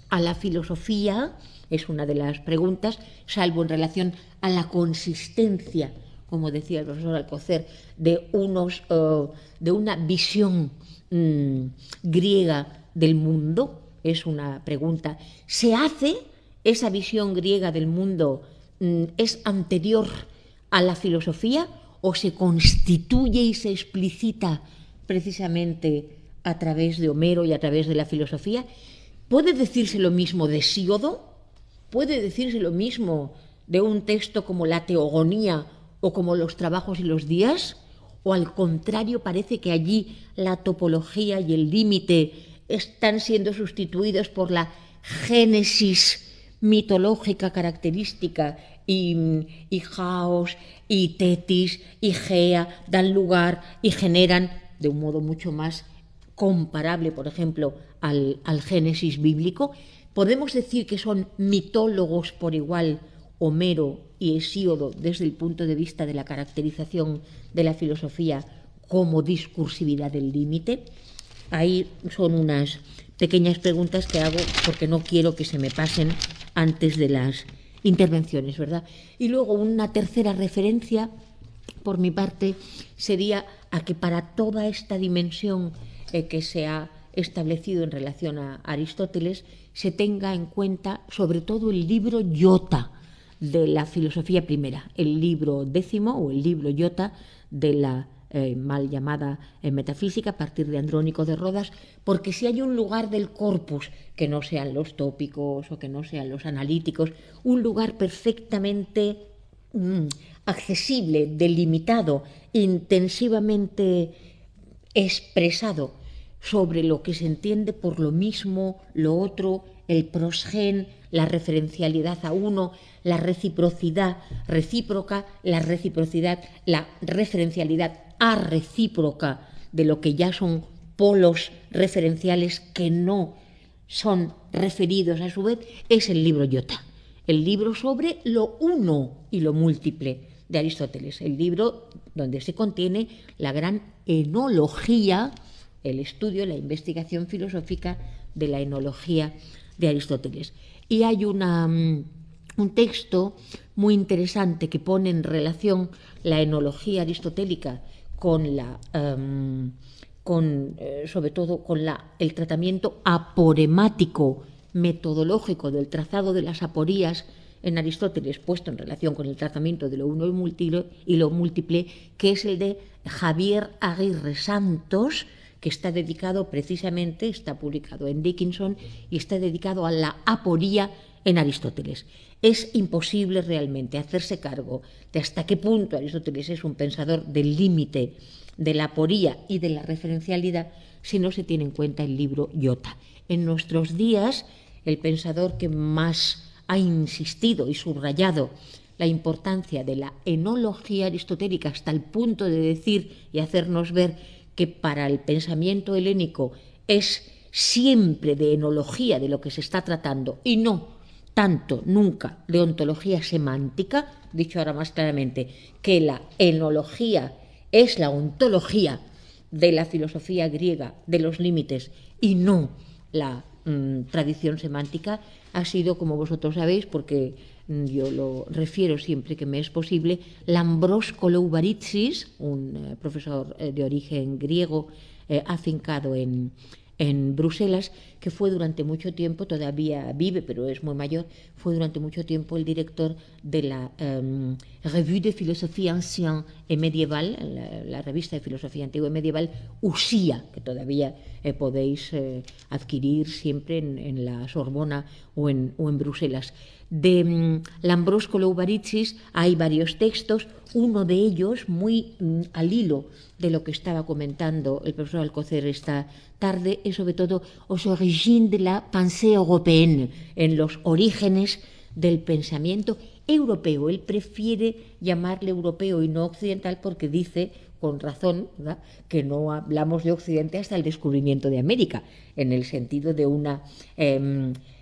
a la filosofía, es una de las preguntas, salvo en relación a la consistencia, como decía el profesor Alcocer, de una visión griega del mundo. Es una pregunta. ¿Se hace esa visión griega del mundo, es anterior a la filosofía, o se constituye y se explicita precisamente a través de Homero y a través de la filosofía? ¿Puede decirse lo mismo de Hesíodo? ¿Puede decirse lo mismo de un texto como la Teogonía o como los Trabajos y los Días? ¿O al contrario parece que allí la topología y el límite están siendo sustituidos por la génesis mitológica característica, y Jaos y Tetis y Gea dan lugar y generan de un modo mucho más comparable, por ejemplo, al Génesis bíblico? ¿Podemos decir que son mitólogos por igual Homero y Hesíodo desde el punto de vista de la caracterización de la filosofía como discursividad del límite? Ahí son unas pequeñas preguntas que hago porque no quiero que se me pasen antes de las intervenciones, ¿verdad? Y luego una tercera referencia, por mi parte, sería a que para toda esta dimensión que se ha establecido en relación a Aristóteles, se tenga en cuenta sobre todo el libro Iota de la filosofía primera, el libro 10 o el libro Iota de la mal llamada metafísica a partir de Andrónico de Rodas, porque si hay un lugar del corpus que no sean los tópicos o que no sean los analíticos, un lugar perfectamente accesible, delimitado, intensivamente expresado sobre lo que se entiende por lo mismo, lo otro, el prosgen, la referencialidad a uno, la reciprocidad recíproca, la reciprocidad, la referencialidad arrecíproca de lo que ya son polos referenciales que no son referidos a su vez, es el libro Iota, el libro sobre lo uno y lo múltiple de Aristóteles, el libro donde se contiene la gran enología, el estudio, la investigación filosófica de la enología de Aristóteles. Y hay un texto muy interesante que pone en relación la enología aristotélica con la sobre todo con el tratamiento aporemático metodológico del trazado de las aporías en Aristóteles, puesto en relación con el tratamiento de lo uno y lo múltiple, que es el de Javier Aguirre Santos, que está dedicado precisamente, está publicado en Dickinson, y está dedicado a la aporía en Aristóteles. Es imposible realmente hacerse cargo de hasta qué punto Aristóteles es un pensador del límite de la aporía y de la referencialidad si no se tiene en cuenta el libro Iota. En nuestros días, el pensador que más ha insistido y subrayado la importancia de la enología aristotélica hasta el punto de decir y hacernos ver que para el pensamiento helénico es siempre de enología de lo que se está tratando y no tanto nunca de ontología semántica, dicho ahora más claramente, que la enología es la ontología de la filosofía griega de los límites y no la tradición semántica, ha sido, como vosotros sabéis, porque yo lo refiero siempre que me es posible, Lambros Koloubaritsis, un profesor de origen griego afincado en Bruselas, que fue durante mucho tiempo, todavía vive, pero es muy mayor, fue durante mucho tiempo el director de la Revue de Philosophie Ancienne et Médiévale, la revista de filosofía antigua y medieval, USIA, que todavía podéis adquirir siempre en la Sorbona o en Bruselas. De Lambros Koloubaritsis hay varios textos, uno de ellos muy al hilo de lo que estaba comentando el profesor Alcocer esta tarde, es sobre todo Aux origines de la pensée européenne, en los orígenes del pensamiento europeo. Él prefiere llamarle europeo y no occidental porque dice, con razón, ¿verdad?, que no hablamos de Occidente hasta el descubrimiento de América, en el sentido de una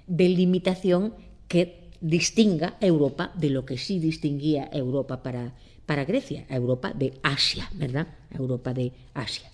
delimitación que distinga a Europa de lo que sí distinguía a Europa para Grecia, a Europa de Asia, ¿verdad? A Europa de Asia.